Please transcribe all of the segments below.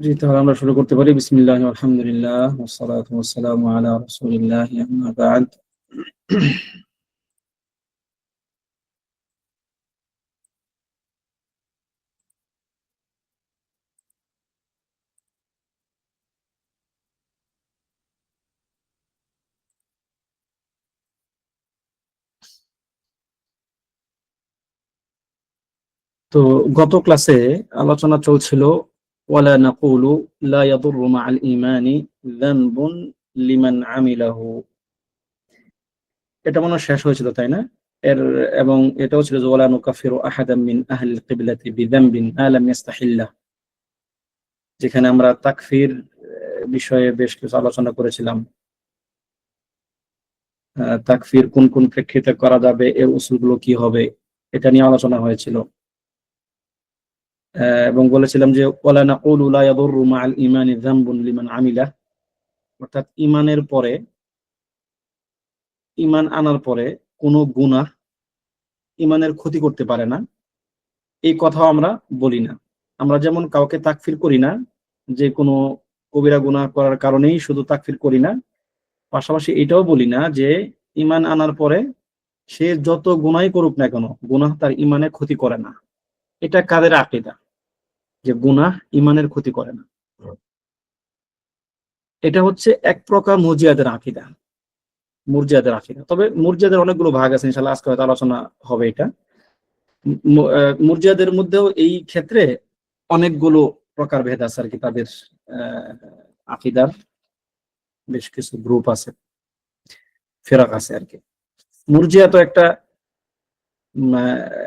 জি, তাহলে আমরা শুরু করতে পারি। বিসমিল্লাহির আলহামদুলিল্লাহ ওয়াসসালাতু ওয়াসসালামু আলা রাসূলিল্লাহ আম্মা বা'দ। তো গত ক্লাসে আলোচনা চলছিল ওয়ালা নাকুলু লা ইয়াদুররু মা'আল ঈমানি যানবুন লিমান আমিলাহু। এটা মনে হয় শেষ হয়েছিল, তাই না? এর এবং এটাও ছিল যে ওয়ালা নুকাফিরু আহাদাম মিন আহলিল কিবলাতি বিযানবিন মা লাম ইয়াস্তাহিল্লাহ, যেখানে আমরা তাকফির বিষয়ে বেশ কিছু আলোচনা করেছিলাম। তাকফির কোন কোন প্রেক্ষিতে করা যাবে, এর উসুলগুলো কি হবে, এটা নিয়ে আলোচনা হয়েছিল। এবং বলেছিলাম যে ওয়ালা নাকুলু লা ইয়াদুররু মা'আল ঈমানি যানবুন লিমান আমিলা, অর্থাৎ ঈমানের পরে, ঈমান আনার পরে কোনো গুনাহ ঈমানের ক্ষতি করতে পারে না, এই কথাও আমরা বলি না। আমরা যেমন কাউকে তাকফির করি না, যে কোনো কবিরা গুনাহ করার কারণেই শুধু তাকফির করি না, পাশাপাশি এটাও বলি না যে ঈমান আনার পরে সে যত গুনাহই করুক না কেন, গুনাহ তার ঈমানের ক্ষতি করে না। এটা কাদের আকীদা যে গুনাহ ঈমানের ক্ষতি করে না? এটা হচ্ছে এক প্রকার মুরজিয়াদের আকীদা। মুরজিয়াদের আকীদা, তবে মুরজিয়াদের অনেকগুলো ভাগ আছে, ইনশাআল্লাহ আজকে হয়তো আলোচনা হবে এটা। মুরজিয়াদের মধ্যেও এই ক্ষেত্রে অনেকগুলো প্রকারভেদ আছে আর কি, তাদের আকীদার বেশ কিছু গ্রুপ আছে, ফেরাক আছে আর কি। মুরজিয়া তো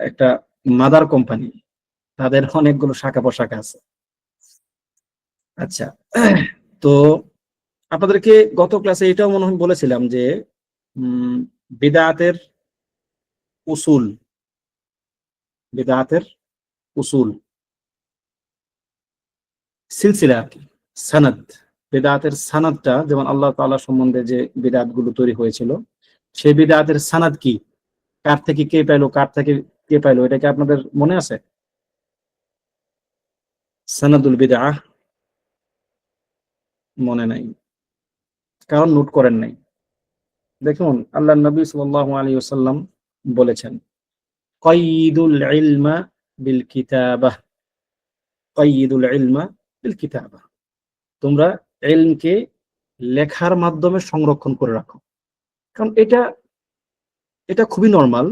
একটা মাদার কোম্পানি, তাদের অনেকগুলো শাখা প্রশাখা আছে। আচ্ছা, তো আপনাদেরকে গত ক্লাসে এটাও মনে হয় বলেছিলাম যে বিদআতের উসুল, বিদআতের উসুল সিলসিলা আর কি, সানাদ। বিদআতের সানাদটা, যেমন আল্লাহ তাআলা সম্বন্ধে যে বিদআত গুলো তৈরি হয়েছিল, সেই বিদআতের সানাদ কি, কার থেকে কে পাইলো, কার থেকে কে পাইলো, এটা কি আপনাদের মনে আছে? সানাদুল বিদআহ মনে নাই, কারণ নোট করেন নাই। দেখুন, আল্লাহর নবী সাল্লাল্লাহু আলাইহি ওয়াসাল্লাম বলেছেন, কাইয়িদুল ইলমা বিল কিতাবাহ, কাইয়িদুল ইলমা বিল কিতাবাহ, তোমরা ইলমকে লেখার মাধ্যমে সংরক্ষণ করে রাখো। কারণ এটা এটা খুবই নরমাল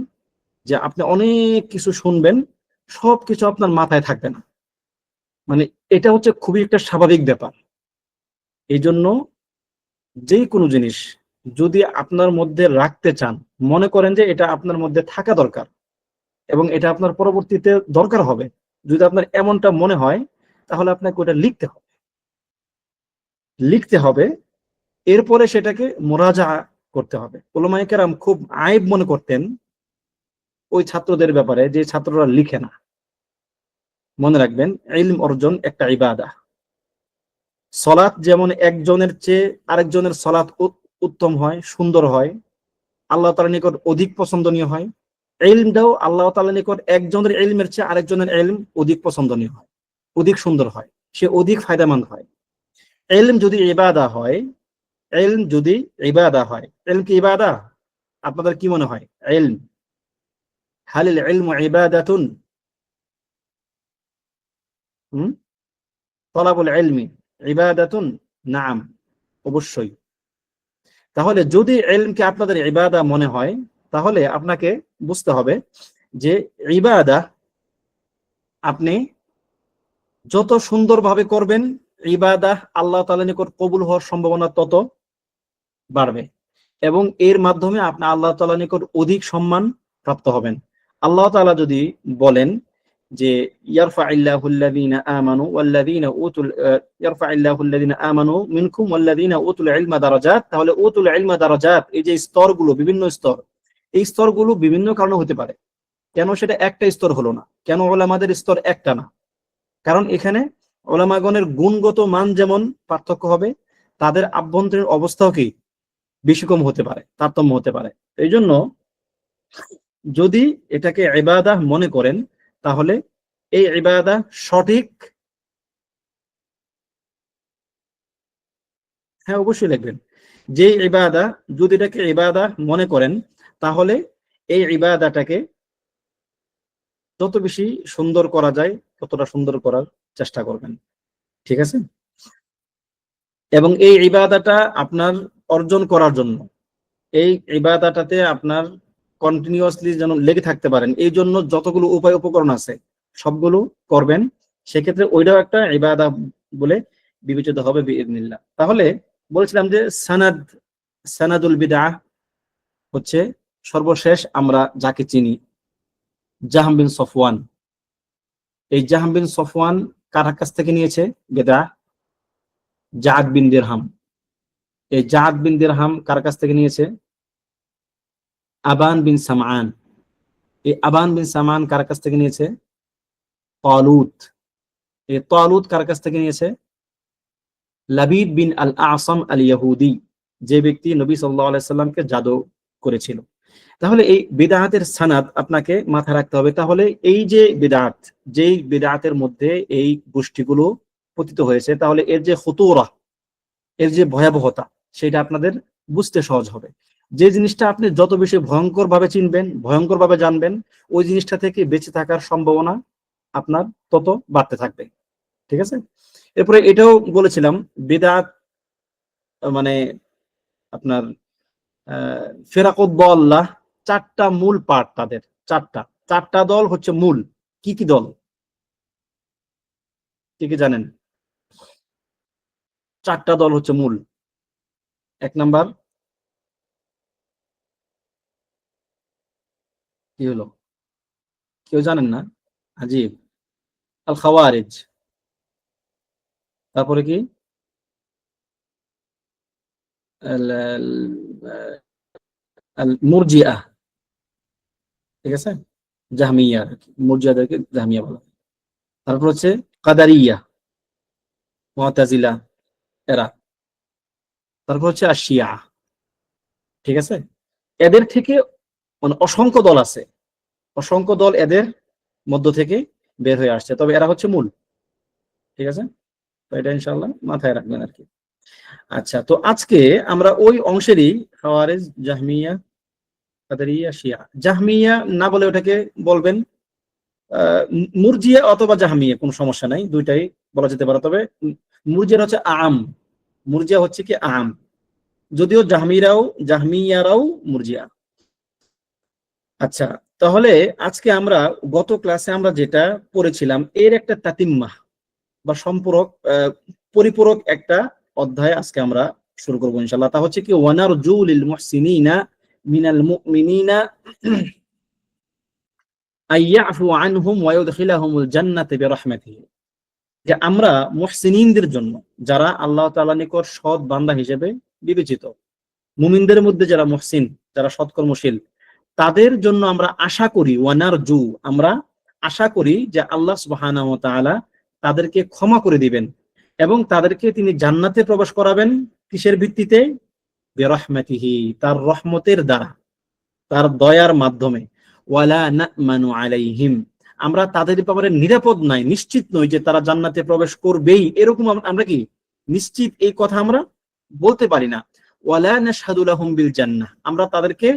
যে আপনি অনেক কিছু শুনবেন, সবকিছু আপনার মাথায় থাকবে না। মানে এটা হচ্ছে খুবই একটা স্বাভাবিক ব্যাপার। এই জন্য যে কোনো জিনিস যদি আপনার মধ্যে রাখতে চান, মনে করেন যে এটা আপনার মধ্যে থাকা দরকার এবং এটা আপনার পরবর্তীতে দরকার হবে, যদি আপনার এমনটা মনে হয়, তাহলে আপনাকে ওটা লিখতে হবে, লিখতে হবে। এরপরে সেটাকে মুরাজা করতে হবে। উলামায়ে কেরাম খুব আইব মনে করতেন ওই ছাত্রদের ব্যাপারে যে ছাত্ররা লিখে না। মনে রাখবেন, ইলম অর্জন একটা ইবাদা। সলাত যেমন একজনের চেয়ে আরেকজনের সলাত উত্তম হয়, সুন্দর হয়, আল্লাহ তাআলার নিকট অধিক পছন্দনীয় হয়, ইলমটাও আল্লাহ তাআলার নিকট একজনের ইলমের চেয়ে আরেকজনের ইলম অধিক পছন্দনীয় হয়, অধিক সুন্দর হয়, সে অধিক ফায়দামন্দ হয়। ইলম যদি ইবাদা হয়, ইলম যদি ইবাদা হয়, ইলম কি ইবাদা? আপনাদের কি মনে হয়? ইলম, হালিল ইলমু ইবাদাতুন? তলাবুল ইলমি ইবাদাতুন? নাম, অবশ্যই। তাহলে যদি ইলমকে আপনাদের ইবাদা মনে হয়, তাহলে আপনাকে বুঝতে হবে যে ইবাদা আপনি যত সুন্দরভাবে করবেন, ইবাদা আল্লাহ তাআলার নিকট কবুল হওয়ার সম্ভাবনা তত বাড়বে এবং এর মাধ্যমে আপনি আল্লাহ তাআলার নিকট অধিক সম্মান প্রাপ্ত হবেন। আল্লাহ তাআলা যদি বলেন যে ইয়ারফাইল্লাহুল্লাযীনা আমানু ওয়াল্লাযীনা উতুল ইয়ারফাইল্লাহুল্লাযীনা আমানু মিনকুম ওয়াল্লাযীনা উতুল ইলমা দারাজাত, তাহলে উতুল ইলমা দারাজাত, এই যে স্তরগুলো, বিভিন্ন স্তর, এই স্তরগুলো বিভিন্ন কারণে হতে পারে। কেন সেটা একটা স্তর হলো না? কেন উলামাদের স্তর একটা না? কারণ এখানে উলামাগণের গুণগত মান যেমন পার্থক্য হবে, তাদের আভ্যন্তরীণ অবস্থাও কি বেশি কম হতে পারে, তারতম্য হতে পারে। এই জন্য যদি এটাকে ইবাদাহ মনে করেন, তাহলে এই ইবাদাহ সঠিক হ্যাঁ, অবশ্যই লিখবেন। যে ইবাদা, যদি এটাকে ইবাদা মনে করেন, তাহলে এই ইবাদাটাকে যত বেশি সুন্দর করা যায় ততটা সুন্দর করার চেষ্টা করবেন। ঠিক আছে? এবং এই ইবাদাটা আপনার অর্জন করার জন্য, এই ইবাদাটাতে আপনার কন্টিনিউয়াসলি যেন লেগে থাকতে পারেন, এই জন্য যতগুলো উপায় উপকরণ আছে সবগুলো করবেন। সেক্ষেত্রে ওইটাও একটা ইবাদা বলে বিবেচিত হবে বিইذنিল্লাহ। তাহলে বলছিলাম যে সানাদুল বিদআহ হচ্ছে সর্বশেষ আমরা যাকে চিনি, জাহম বিন সফওয়ান। এই জাহম বিন সফওয়ান কার কাছ থেকে নিয়েছে বিদআহ? জাদ বিন দিরহাম। এই জাদ বিন দিরহাম কার কাছ থেকে নিয়েছে? আবান বিন সামআন। এই আবান বিন সামআন কার কাছ থেকে নিয়েছে? তালুত। এই তালুত কার কাছ থেকে নিয়েছে? লাবিদ বিন আল আসাম আল ইহুদি, যে ব্যক্তি নবী সাল্লাল্লাহু আলাইহি সাল্লামকে জাদু করেছিল। তাহলে এই বিদআতের সানাদ আপনাকে মাথায় রাখতে হবে। তাহলে এই যে বিদআত, যেই বিদআতের মধ্যে এই গোষ্ঠীগুলো পতিত হয়েছে, তাহলে এর যে খুতুরা, এর যে ভয়াবহতা, সেটা আপনাদের বুঝতে সহজ হবে। যে জিনিসটা আপনি যত বেশি ভয়ঙ্কর ভাবে চিনবেন, ভয়ঙ্কর ভাবে জানবেন, ওই জিনিসটা থেকে বেঁচে থাকার সম্ভাবনা আপনার তত বাড়তে থাকবে। ঠিক আছে? এরপরে এটাও বলেছিলাম, বিদআত মানে আপনার ফিরাকুদ দাল্লাহ, চারটা মূল পার্ট তাদের। চারটা দল হচ্ছে মূল। কি কি দল? কি কি জানেন? চারটা দল হচ্ছে মূল। এক নাম্বার কি হলো? কেউ জানেন না? আজীব। আল খাওয়ারিজ। তারপরে কি? আল আল মুরজিআ। ঠিক আছে? জাহমিয়া, মুরজিয়াদেরকে জাহমিয়া বলা হয়। তারপর হচ্ছে কাদারিয়া, মুতাজিলা এরা। তারপর হচ্ছে আশিয়া। ঠিক আছে? এদের থেকে মানে অসংখ্য দল আছে, অসংখ্য দল এদের মধ্য থেকে বের হয়ে আসছে, তবে এরা হচ্ছে মূল। ঠিক আছে? তো এটা ইনশাআল্লাহ মাথায় রাখবেন আর কি। আচ্ছা, তো আজকে আমরা ওই অংশেরই খাওয়ারিজ, জাহমিয়া, কাদেরিয়া, শিয়া। জাহমিয়া না বলে ওটাকে বলবেন মুরজিয়া অথবা জাহমিয়া, কোনো সমস্যা নাই, দুইটাই বলা যেতে পারে। তবে মুরজিয়া হচ্ছে আম, মুরজিয়া হচ্ছে কি আম, যদিও জাহমিয়ারাও মুরজিয়া। আচ্ছা, তাহলে আজকে আমরা গত ক্লাসে আমরা যেটা পড়েছিলাম এর একটা তাতিম্মা বা সম্পূরক পরিপূরক একটা অধ্যায় আজকে আমরা শুরু করবো ইনশাআল্লাহ। তা হচ্ছে কি ওয়ানারজু লিল মুহসিনিনা মিনাল মুমিনিনা আইয়াফু আনহুম ওয়া ইউদখিলাহুমুল জান্নাতা বিরাহমাতিহি। যে আমরা মুহসিনিনদের জন্য, যারা আল্লাহ তাআলার নিকট সৎ বান্দা হিসেবে বিবেচিত, মুমিনদের মধ্যে যারা মুহসিন, যারা সৎকর্মশীল, তাদের জন্য আমরা আশা করি, ওয়ানারজু আমরা আশা করি যে আল্লাহ সুবহানাহু ওয়া তাআলা তাদেরকে ক্ষমা করে দিবেন এবং তাদেরকে তিনি জান্নাতে প্রবেশ করাবেন। কিসের ভিত্তিতে? বিরাহমাতিহি, তার রহমতের দ্বারা, তার দয়ার মাধ্যমে। ওয়ালা না'মানু আলাইহিম, আমরা তাদের ব্যাপারে নিরাপদ নাই, নিশ্চিত নই যে তারা জান্নাতে প্রবেশ করবেই, এরকম আমরা কি নিশ্চিত এই কথা আমরা বলতে পারি না। ওয়ালা নাশহাদু লাহুম বিল জান্নাহ, আমরা তাদেরকে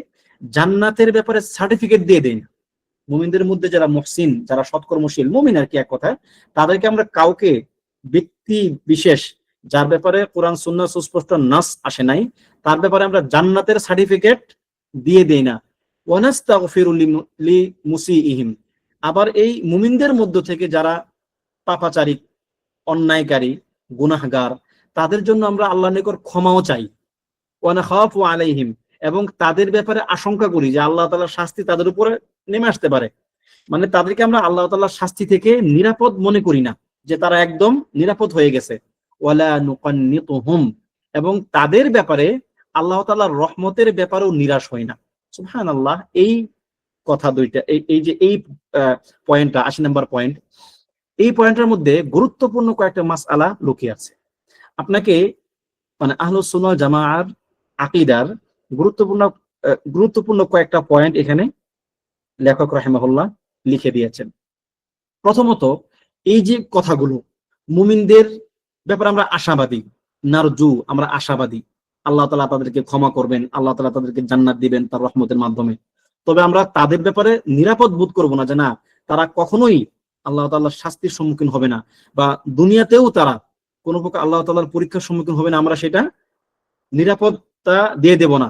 জান্নাতের ব্যাপারে সার্টিফিকেট দিয়ে দেই না। মুমিনদের মধ্যে যারা মুহসিন, যারা সৎকর্মশীল মুমিন আর কি এক কথায়, তাদেরকে আমরা কাউকে, ব্যক্তি বিশেষ যার ব্যাপারে কোরআন সুন্নাহ সুস্পষ্ট নাস আসে নাই, তার ব্যাপারে আমরা জান্নাতের সার্টিফিকেট দিয়ে দেই না। ওয়ানাস্তাগফিরু লিমুসিইহিম, আবার এই মুমিনদের মধ্য থেকে যারা পাপাচারী, অন্যায়কারী, গুনাহগার, তাদের জন্য আমরা আল্লাহর নিকট ক্ষমাও চাই। ওয়ানাখাফু আলাইহিম, এবং তাদের ব্যাপারে আশঙ্কা করি যে আল্লাহ তাআলার শাস্তি তাদের উপরে নেমে আসতে পারে। মানে তাদেরকে আমরা আল্লাহ তাআলার শাস্তি থেকে নিরাপদ মনে করি না, যে তারা একদম নিরাপদ হয়ে গেছে। ওয়ালা নুকান্নিতুহুম, এবং তাদের ব্যাপারে আল্লাহ তাআলার রহমতের ব্যাপারেও নিরাশ হই না। সুবহানাল্লাহ। এই কথা দুইটা, এই যে এই পয়েন্টটা 80 নম্বর পয়েন্ট, এই পয়েন্টের মধ্যে গুরুত্বপূর্ণ কয়েকটা মাসআলা লুকিয়ে আছে। আপনাকে মানে আহলুস সুন্নাহ ওয়াল জামাআর আকীদার গুরুত্বপূর্ণ কয়েকটা পয়েন্ট এখানে লেখক রাহিমাহুল্লাহ লিখে দিয়েছেন। প্রথমত, এই যে কথাগুলো, মুমিনদের ব্যাপারে আমরা আশাবাদী, নারজু, আমরা আশাবাদী আল্লাহ তাআলা তাদেরকে ক্ষমা করবেন, আল্লাহ তাআলা তাদেরকে জান্নাত দিবেন তার রহমতের মাধ্যমে। তবে আমরা তাদের ব্যাপারে নিরাপদ বোধ করব না যে না, তারা কখনোই আল্লাহ তাআলার শাস্তির সম্মুখীন হবে না, বা দুনিয়াতেও তারা কোনো প্রকার আল্লাহ তাআলার পরীক্ষার সম্মুখীন হবে না, আমরা সেটা নিরাপত্তা দিয়ে দেব না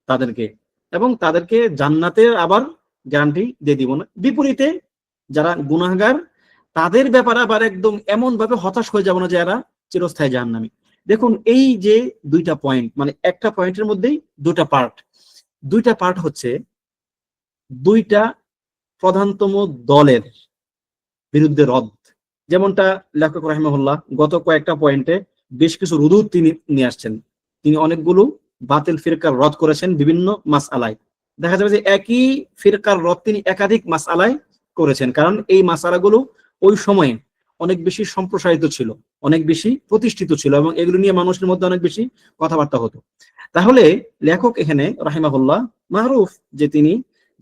তাদেরকে, এবং তাদেরকে জান্নাতের আবার গ্যারান্টি দিয়ে দিব না। বিপরীতে যারা গুনাহগার, তাদের ব্যাপারে আবার একদম এমন ভাবে হতাশ হয়ে যাব না যে এরা চিরস্থায়ী জাহান্নামী। দেখুন, এই যে দুইটা পয়েন্ট, মানে একটা পয়েন্টের মধ্যেই দুইটা পার্ট হচ্ছে দুইটা প্রধানতম দলের বিরুদ্ধে রদ। যেমনটা লেখক রাহিমাহুল্লাহ গত কয়েকটা পয়েন্টে বেশ কিছু রুদুদ তিনি নিয়ে আসছেন। তিনি অনেকগুলো বাতিল ফিরকার রদ করেছেন বিভিন্ন মাসআলায়। দেখা যাবে যে একই ফিরকার রদ তিনি একাধিক মাসআলায় করেছেন, কারণ এই মাসআলাগুলো ওই সময়ে অনেক বেশি সম্প্রসারিত ছিল, অনেক বেশি প্রতিষ্ঠিত ছিল, এবং এগুলো নিয়ে মানুষের মধ্যে অনেক বেশি কথাবার্তা হতো। তাহলে লেখক এখানে রাহিমাহুল্লাহ মারুফ যে তিনি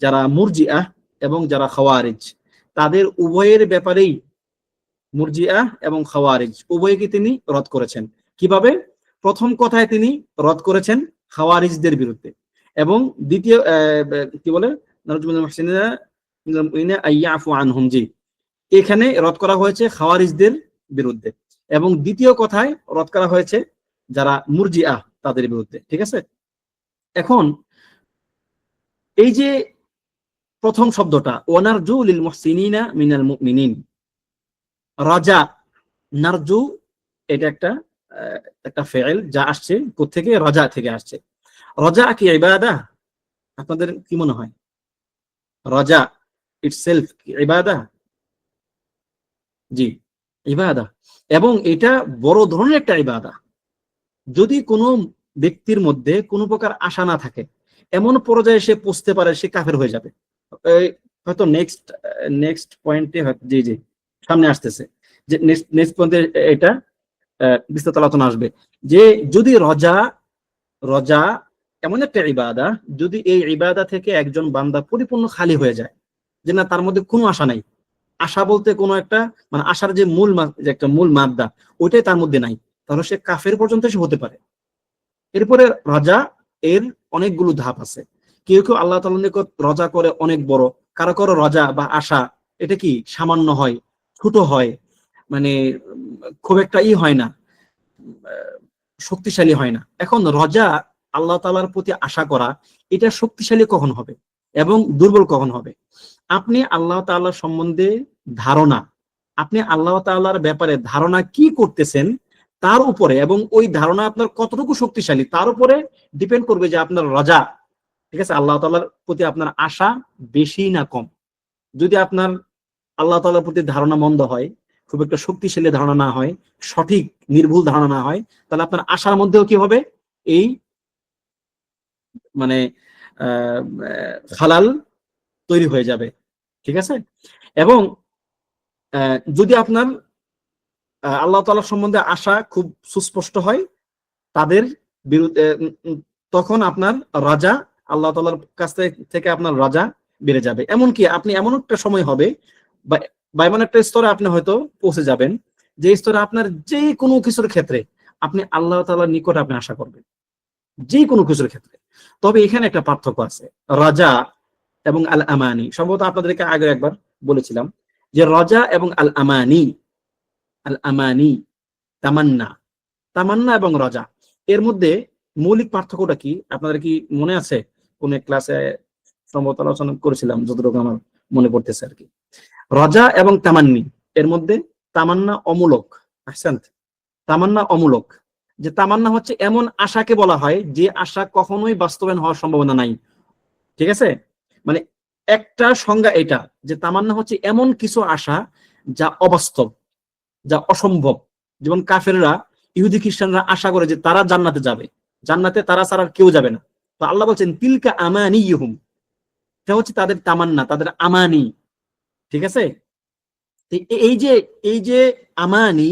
যারা মুরজিআহ এবং যারা খাওয়ারিজ, তাদের উভয়ের ব্যাপারেই, মুরজিআহ এবং খাওয়ারিজ উভয়কে তিনি রদ করেছেন। কিভাবে? প্রথম কথায় তিনি রদ করেছেন খাওয়ারিজদের বিরুদ্ধে, এবং দ্বিতীয় কি বলে জি, এখানে রদ করা হয়েছে খাওয়ারিজদের বিরুদ্ধে, এবং দ্বিতীয় কথায় রদ করা হয়েছে যারা মুরজিআহ তাদের বিরুদ্ধে। ঠিক আছে? এখন এই যে প্রথম শব্দটা ওয়ানারজু লিল মুহসিনিনা মিনাল মুমিনিন, রাজা, নারজু, এটা একটা ফেল যা আসছে কোত্থেকে? রাজা থেকে আসছে। রাজা কি ইবাদা? আপনাদের কি মনে হয় রাজা ইটসেলফ কি ইবাদা? জি, ইবাদা, এবং এটা বড় ধরনের একটা ইবাদা। যদি কোনো ব্যক্তির মধ্যে কোনো প্রকার আশা না থাকে, এমন পর্যায়ে সে পৌঁছতে পারে, সে কাফের হয়ে যাবে। হয়তো নেক্সট পয়েন্টে, জি জি সামনে আসতেছে, যে নেক্সট পয়েন্টে এটা বিস্তারিত আলোচনা আসবে, যে যদি রজা এমন একটা ইবাদা, যদি এই ইবাদা থেকে একজন বান্দা পরিপূর্ণ খালি হয়ে যায়, যে না তার মধ্যে কোনো আশা নাই, আশা বলতে কোনো একটা মানে আশার যে যে একটা মূল মাদ্দা ওইটাই তার মধ্যে নাই, তাহলে সে কাফের পর্যন্ত সে হতে পারে। এরপরে রাজা, এর অনেকগুলো ধাপ আছে। কেউ কেউ আল্লাহ তাআলার নিকট রজা করে অনেক বড়, কারো কারো রজা বা আশা এটা কি সামান্য হয়, ছোট হয়, মানে খুব একটা হয় না, শক্তিশালী হয় না। এখন রজা, আল্লাহ তাআলার প্রতি আশা করা, এটা শক্তিশালী কখন হবে এবং দুর্বল কখন হবে? আপনি আল্লাহ তাআলার সম্বন্ধে ধারণা, আপনি আল্লাহ তাআলার ব্যাপারে ধারণা কি করতেছেন তার উপরে, এবং ওই ধারণা আপনার কতটুকু শক্তিশালী তার উপরে ডিপেন্ড করবে যে আপনার রজা, ঠিক আছে, আল্লাহ তাআলার প্রতি আপনার আশা বেশি না কম। যদি আপনার আল্লাহ তাআলার প্রতি ধারণা মন্দ হয়, খুব একটা শক্তিশালী ধারণা না হয়, সঠিক নির্ভুল ধারণা না হয়, তাহলে আপনার আশার মধ্যেও কি হবে? এই মানে খালাল তৈরি হয়ে যাবে। ঠিক আছে? এবং যদি আপনার আল্লাহ তাআলার সম্বন্ধে আশা খুব সুস্পষ্ট হয়, তাদের বিরুদ্ধে, তখন আপনার রাজা, আল্লাহ তাআলার কাছ থেকে আপনার রাজা বেড়ে যাবে। এমনকি আপনি এমন একটা সময় হবে, বা এমন একটা স্তরে আপনি হয়তো পৌঁছে যাবেন, যে স্তরে আপনার যে কোনো কিছুর ক্ষেত্রে আপনি আল্লাহ তাআলার নিকট আপনি আশা করবেন, যে কোনো কিছুর ক্ষেত্রে। তবে এখানে একটা পার্থক্য আছে, রাজা এবং আল আমানি। সম্ভবত আপনাদেরকে আগে একবার বলেছিলাম যে রাজা এবং আল আমানি, তামান্না, তামান্না এবং রাজা, এর মধ্যে মৌলিক পার্থক্যটা কি আপনাদের কি মনে আছে? কোন ক্লাসে সম্ভবত আলোচনা করেছিলাম, যতটুকু আমার মনে পড়তেছে আর কি। রাজা এবং তামান্নি এর মধ্যে তামান্না অমূলক, আহসান, তামান্না অমূলক। যে তামান্না হচ্ছে এমন আশাকে বলা হয় যে আশা কখনোই বাস্তবায়ন হওয়ার সম্ভাবনা নাই। ঠিক আছে? মানে একটা সংজ্ঞা এটা, যে তামান্না হচ্ছে এমন কিছু আশা যা অবাস্তব, যা অসম্ভব। যেমন কাফেররা, ইহুদি খ্রিস্টানরা আশা করে যে তারা জান্নাতে যাবে, জান্নাতে তারা ছাড়া কেউ যাবে না। তো আল্লাহ বলছেন তিলকা আমানিয়ুহুম, এটা হচ্ছে তাদের তামান্না, তাদের আমানি। ঠিক আছে? এই যে আমানি,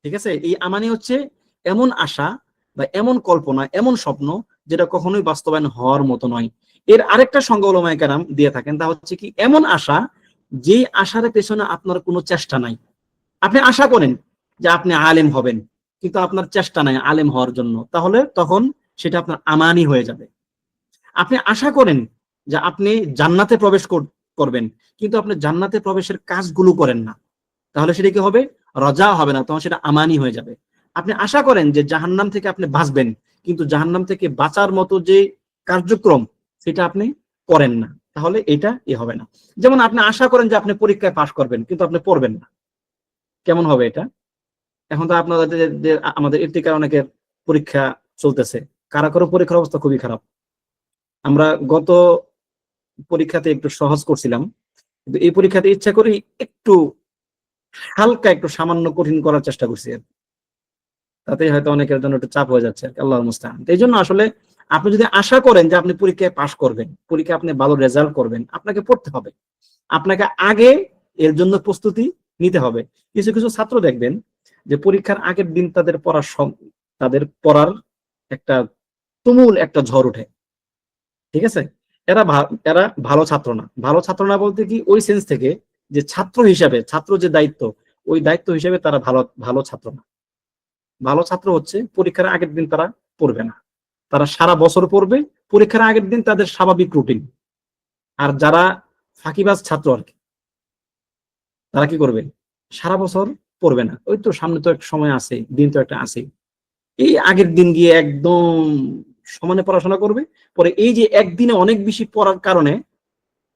ঠিক আছে, এই আমানি হচ্ছে এমন আশা বা এমন কল্পনা, এমন স্বপ্ন যেটা কখনোই বাস্তবায়ন হওয়ার মতো নয়। এর আরেকটা সংজ্ঞা উলামায়ে কেরাম দিয়ে থাকেন, তা হচ্ছে কি এমন আশা যে আশার পেছনে আপনার কোনো চেষ্টা নাই। আপনি আশা করেন যে আপনি আলেম হবেন, কিন্তু আপনার চেষ্টা নাই আলেম হওয়ার জন্য, তাহলে তখন সেটা আপনার আমানি হয়ে যাবে। আপনি আশা করেন যে আপনি জান্নাতে প্রবেশ করবেন, কিন্তু আপনি জান্নাতে প্রবেশের কাজগুলো করেন না, তাহলে সেটা কি হবে? রজা হবে না, তখন সেটা আমানি হয়ে যাবে। আপনি আশা করেন যে জাহান্নাম থেকে আপনি বাঁচবেন, কিন্তু জাহান্নাম থেকে বাঁচার মতো যে কার্যক্রম সেটা আপনি করেন না, তাহলে এটা হবে না। যেমন আপনি আশা করেন যে আপনি পরীক্ষায় পাশ করবেন, কিন্তু আপনি পড়বেন না, কেমন হবে এটা? এখন তো আপনাদের আমাদের ইফতিকার অনেকের পরীক্ষা চলতেছে, কারা কারো পরীক্ষার অবস্থা খুবই খারাপ। আমরা গত পরীক্ষাতে একটু সহজ করছিলাম, কিন্তু এই পরীক্ষাতে ইচ্ছা করি একটু হালকা, একটু সামান্য কঠিন করার চেষ্টা করছি, তাতে হয়তো অনেকের জন্য একটু চাপ হয়ে যাচ্ছে, আল্লাহর মুস্তাআন। এই জন্য আসলে আপনি যদি আশা করেন যে আপনি পরীক্ষায় পাশ করবেন, পরীক্ষায় আপনি ভালো রেজাল্ট করবেন, আপনাকে পড়তে হবে, আপনাকে আগে এর জন্য প্রস্তুতি নিতে হবে। কিছু কিছু ছাত্র দেখবেন যে পরীক্ষার আগের দিন তাদের পড়ার একটা তুমুল একটা ঝড় উঠে, ঠিক আছে? এরা ভালো ছাত্র না। ভালো ছাত্র না বলতে কি, ওই সেন্স থেকে যে ছাত্র হিসাবে, ছাত্র যে দায়িত্ব, ওই দায়িত্ব হিসেবে তারা ভালো ভালো ছাত্র না। ভালো ছাত্র হচ্ছে পরীক্ষার আগের দিন তারা পড়বে না, তারা সারা বছর পড়বে, পরীক্ষার আগের দিন তাদের স্বাভাবিক রুটিন। আর যারা ফাঁকিবাজ ছাত্র আর কি, তারা কি করবে? সারা বছর পড়বে না, ওই তো সামনে তো একটা সময় আছে, দিন তো একটা আছে, এই আগের দিন গিয়ে একদম সমানে পড়াশোনা করবে, পরে এই যে একদিনে অনেক বেশি পড়ার কারণে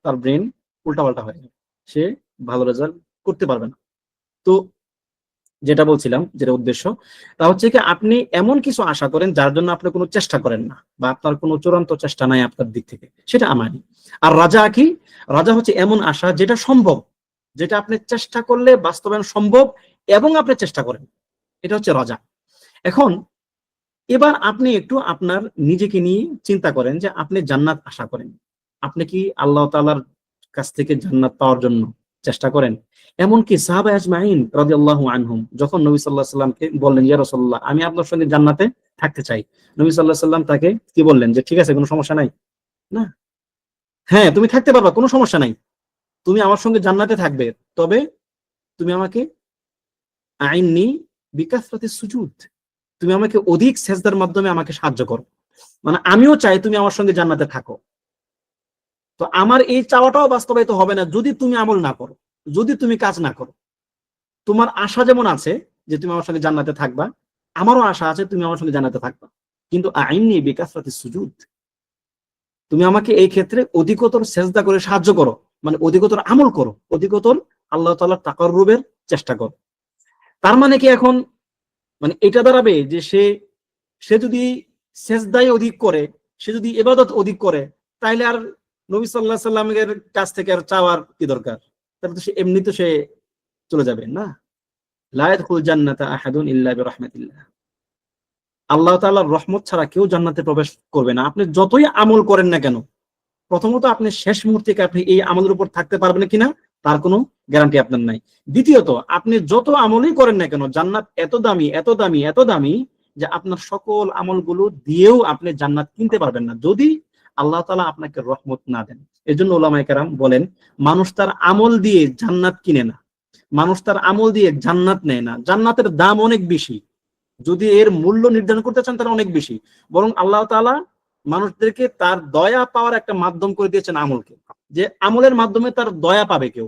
তার ব্রেন উল্টাপাল্টা হয়ে যাবে, সে ভালো রেজাল্ট করতে পারবে না। তো যেটা বলছিলাম, যেটা উদ্দেশ্য, তা হচ্ছে কি আপনি এমন কিছু আশা করেন যার জন্য আপনি কোনো চেষ্টা করেন না, বা আপনার কোনো চূড়ান্ত চেষ্টা নাই আপনার দিক থেকে, সেটা আমানি। আর রাজা কি? রাজা হচ্ছে এমন আশা যেটা সম্ভব, যেটা আপনি চেষ্টা করলে বাস্তবায়ন সম্ভব এবং আপনি চেষ্টা করেন, এটা হচ্ছে রাজা। এখন এবার আপনি একটু আপনার নিজেকে নিয়ে চিন্তা করেন যে আপনি জান্নাত আশা করেন, আপনি কি আল্লাহ তাআলার কাছ থেকে জান্নাত পাওয়ার জন্য চেষ্টা করেন? এমনকি সাহাবা আজমাইন রাদিয়াল্লাহু আনহুম যখন নবী সাল্লাল্লাহু আলাইহি সাল্লামকে বললেন, ইয়া রাসূলুল্লাহ, আমি আপনার সঙ্গে জান্নাতে থাকতে চাই, নবী সাল্লাল্লাহু আলাইহি সাল্লাম তাকে কি বললেন? যে ঠিক আছে, কোনো সমস্যা নাই। না, হ্যাঁ তুমি থাকতে পারবা, কোনো সমস্যা নাই, তুমি আমার সঙ্গে জান্নাতে থাকবে, তবে তুমি আমাকে আইননি বিকাসরাতিস সুজুদ, তুমি আমাকে অধিক সেজদার মাধ্যমে আমাকে সাহায্য করো, মানে আমিও চাই তুমি আমার সঙ্গে জান্নাতে থাকো। তো আমার এই চাওয়াটাও বাস্তবায়িত হবে না যদি তুমি আমল না করো, যদি তুমি কাজ না করো। তোমার আশা যেমন আছে যে তুমি আমার সঙ্গে জান্নাতে থাকবা, আমারও আশা আছে তুমি আমার সঙ্গে জান্নাতে থাকবা, কিন্তু আইননি বিকাসরাতিস সুজুদ, তুমি আমাকে এই ক্ষেত্রে অধিকতর সেজদা করে সাহায্য করো, মানে অধিকতর আমল করো, অধিকতর আল্লাহ তাআলার তাকাররুবের চেষ্টা করো। তার মানে কি এখন, মানে এটা দাঁড়াবে যে সে সে যদি সেজদায় অধিক করে, সে যদি ইবাদত অধিক করে, তাইলে আর নবী সাল্লাল্লাহু আলাইহি সাল্লামের কাছ থেকে আর চাওয়ার কি দরকার? তাহলে তো সে এমনি তো সে চলে যাবে না। লা ইয়াদখুল জান্নাতা আহাদুন ইল্লা বিরাহমাতিল্লাহ, আল্লাহ তাআলার রহমত ছাড়া কেউ জান্নাতে প্রবেশ করবে না। আপনি যতই আমল করেন না কেন, প্রথমত আপনি শেষ মুহূর্তে আপনি এই আমলের উপর থাকতে পারবেন কিনা তার কোনো গ্যারান্টি আপনার নাই। দ্বিতীয়ত, আপনি যত আমলই করেন না কেন, জান্নাত এত দামি, এত দামি, এত দামি যে আপনার সকল আমলগুলো দিয়েও আপনি জান্নাত কিনতে পারবেন না যদি আল্লাহ তাআলা আপনাকে রহমত না দেন। এজন্য উলামায়ে কেরাম বলেন, মানুষ তার আমল দিয়ে জান্নাত কিনে না, মানুষ তার আমল দিয়ে জান্নাত নেয় না। জান্নাতের দাম অনেক বেশি, যদি এর মূল্য নির্ধারণ করতে চান তাহলে অনেক বেশি। বরং আল্লাহ তাআলা মানুষদেরকে তার দয়া পাওয়ার একটা মাধ্যম করে দিয়েছেন আমলকে, যে আমলের মাধ্যমে তার দয়া পাবে, কেউ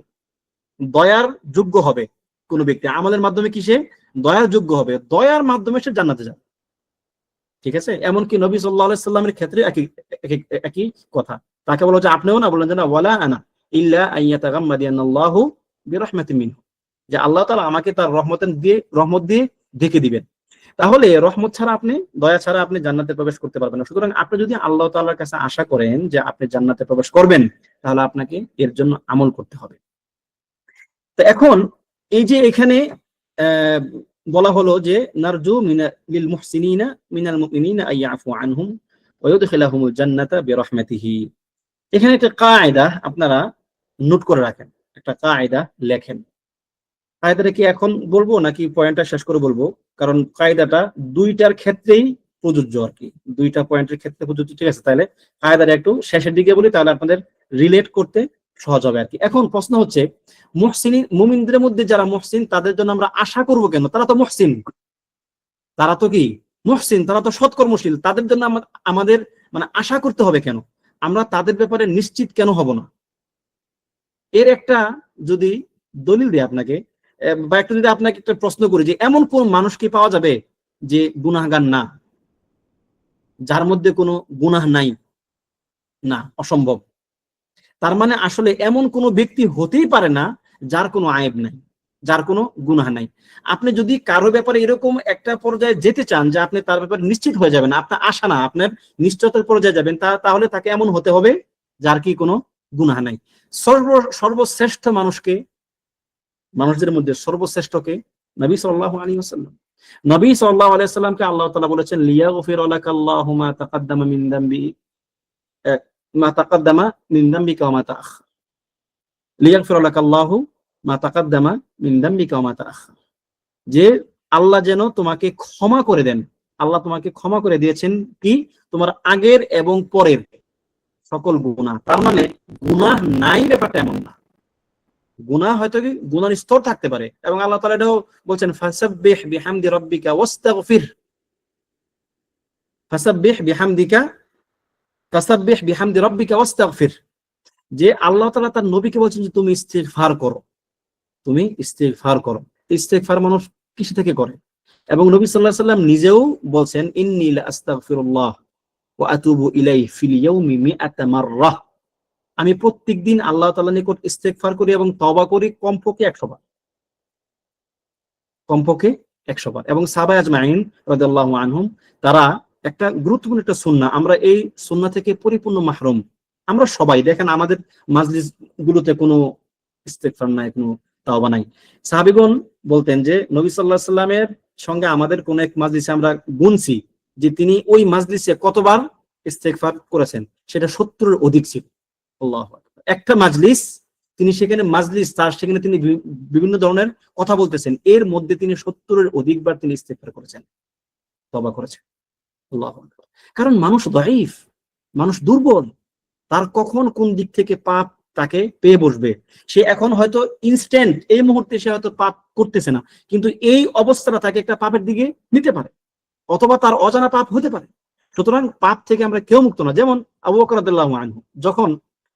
দয়ার যোগ্য হবে, কোন ব্যক্তি আমলের মাধ্যমে কি সে দয়ার যোগ্য হবে, দয়ার মাধ্যমে সে জান্নাতে যাবে। ঠিক আছে? এমনকি নবী সাল্লাল্লাহু আলাইহি সাল্লামের ক্ষেত্রে একই একই একই কথা। তাকে বলা যে আপনিও না, বলেন যে না, ওয়ালা আনা ইল্লা আইয়াতাগাম্মাদিয়ানাল্লাহু বিরাহমাতিন মিনহু, যে আল্লাহ তাআলা আমাকে তার রহমত দিয়ে ঢেকে দিবেন। তাহলে রহমত ছাড়া আপনি, দয়া ছাড়া আপনি জান্নাতে প্রবেশ করতে পারবেন না। সুতরাং আপনি যদি আল্লাহ তাআলার কাছে আশা করেন যে আপনি জান্নাতে প্রবেশ করবেন, তাহলে আপনাকে এর জন্য আমল করতে হবে। তো এখন এই যে এখানে বলা হলো যে নারজু লিল মুহসিনিনা মিনাল মুমিনিনা আইয়াফু আনহুম ওয়া ইউদখিলাহুমুল জান্নাতা বিরাহমাতিহি। এখানে একটা কায়দা আপনারা নোট করে রাখেন, একটা কায়দা লেখেন। কায়দাটা কি এখন বলবো নাকি পয়েন্টটা শেষ করে বলবো? কারণ কায়দাটা দুইটার ক্ষেত্রেই প্রযোজ্য আর কি, দুইটা পয়েন্টের ক্ষেত্রে প্রযোজ্য। ঠিক আছে, তাহলে কায়দাটা একটু শেষের দিকে বলি, তাহলে আপনাদের রিলেট করতে সহজ হবে আর কি। এখন প্রশ্ন হচ্ছে, মুহসিন মুমিনদের মধ্যে যারা মুহসিন তাদের জন্য আমরা আশা করব কেন? তারা তো মুহসিন, তারা তো কি মুহসিন, তারা তো সৎকর্মশীল, তাদের জন্য আমাদের মানে আশা করতে হবে কেন? আমরা তাদের ব্যাপারে নিশ্চিত কেন হব না? এর একটা যদি দলিল দিই আপনাকে, বা একটা যদি আপনাকে একটা প্রশ্ন করি যে এমন কোন মানুষ কি পাওয়া যাবে যে গুনাহগার না, যার মধ্যে কোনো গুনাহ নাই? না, অসম্ভব। তার মানে আসলে এমন কোনো ব্যক্তি হতেই পারে না যার কোনো আয়েব নাই, যার কোনো গুনাহ নাই। আপনি যদি কারো ব্যাপারে এরকম একটা পর্যায়ে যেতে চান যে আপনি তার ব্যাপারে নিশ্চিত হয়ে যাবেন, আপনার আশা না, আপনার নিশ্চয়তার পর্যায়ে যাবেন, তাহলে তাকে এমন হতে হবে যার কি কোনো গুনাহ নাই। সর্বশ্রেষ্ঠ মানুষকে, মানুষদের মধ্যে সর্বশ্রেষ্ঠকে? নবী সাল্লাল্লাহু আলাইহি ওয়াসাল্লাম। নবী সাল্লাল্লাহু আলাইহি ওয়াসাল্লামকে আল্লাহ তাআলা বলেছেন লিয়াগফির লাকাল্লাহু মা তাকাদ্দামা মিন যামবি মা তাকাদ্দামা মিন যামবিকা ওয়া মা তাআখার। লিয়াগফির লাকাল্লাহু মা তাকাদ্দামা মিন যামবিকা ওয়া মা তাআখার। যে আল্লাহ যেন তোমাকে ক্ষমা করে দেন। আল্লাহ তোমাকে ক্ষমা করে দিয়েছেন কি? তোমার আগের এবং পরের সকল গুনাহ। তার মানে গুনাহ নাই ব্যাপারটা এমন না। গুনাহ হয়তো কি গুনার স্তর থাকতে পারে, এবং আল্লাহ তাআলা এটাও বলছেন ফাসাব্বিহ বিহামদি রাব্বিকা ওয়াস্তাগফির। ফাসাব্বিহ বিহামদিকা ফাসাব্বিহ বিহামদি রাব্বিকা ওয়াস্তাগফির। যে আল্লাহ তাআলা তার নবীকে বলছেন যে তুমি ইস্তিগফার করো, তুমি ইস্তিগফার করো। ইস্তিগফার মানুষ কিসে থেকে করে? এবং নবী সাল্লাল্লাহু আলাইহি ওয়াসাল্লাম নিজেও বলছেন ইন্নী লা আস্তাগফিরুল্লাহ ওয়া আতুবু ইলাইহি ফিল ইয়াউমি মিআতা মাররাহ। আমি প্রত্যেকদিন আল্লাহ তাআলার নিকট ইস্তিগফার করি এবং তওবা করি কমপক্ষে 100 বার, কমপক্ষে 100 বার। এবং সাহাবা আজমাইন রাদিয়াল্লাহু আনহুম তারা একটা গুরুত্বপূর্ণ একটা সুন্নাহ, আমরা এই সুন্নাহ থেকে পরিপূর্ণ মাহরুম। আমরা সবাই দেখেন আমাদের মাজলিস গুলোতে কোনো ইস্তিগফার নাই, কোনো তাওবা নাই। সাহাবীগণ বলতেন যে নবী সাল্লাল্লাহু আলাইহি সাল্লামের সঙ্গে আমাদের কোন এক মাজলিসে আমরা গুনছি যে তিনি ওই মাজলিসে কতবার ইস্তিগফার করেছেন, সেটা 70 এর অধিক ছিল। আল্লাহু আকবার। একটা মাজলিস, তিনি সেখানে মাজলিস, তার সেখানে তিনি বিভিন্ন ধরনের কথা বলতেছেন, এর মধ্যে তিনি 70 এর অধিকবার তিনি ইস্তিগফার করেছেন, তওবা করেছেন। আল্লাহু আকবার। কারণ মানুষ দাঈফ, মানুষ দুর্বল, তার কখন কোন দিক থেকে পাপ তাকে পেয়ে বসবে। সে এখন হয়তো ইনস্ট্যান্ট এই মুহূর্তে সে হয়তো পাপ করতেছে না, কিন্তু এই অবস্থাটা তাকে একটা পাপের দিকে নিতে পারে, অথবা তার অজানা পাপ হতে পারে। সুতরাং পাপ থেকে আমরা কেউ মুক্ত না। যেমন আবু বকর রাদিয়াল্লাহু আনহু যখন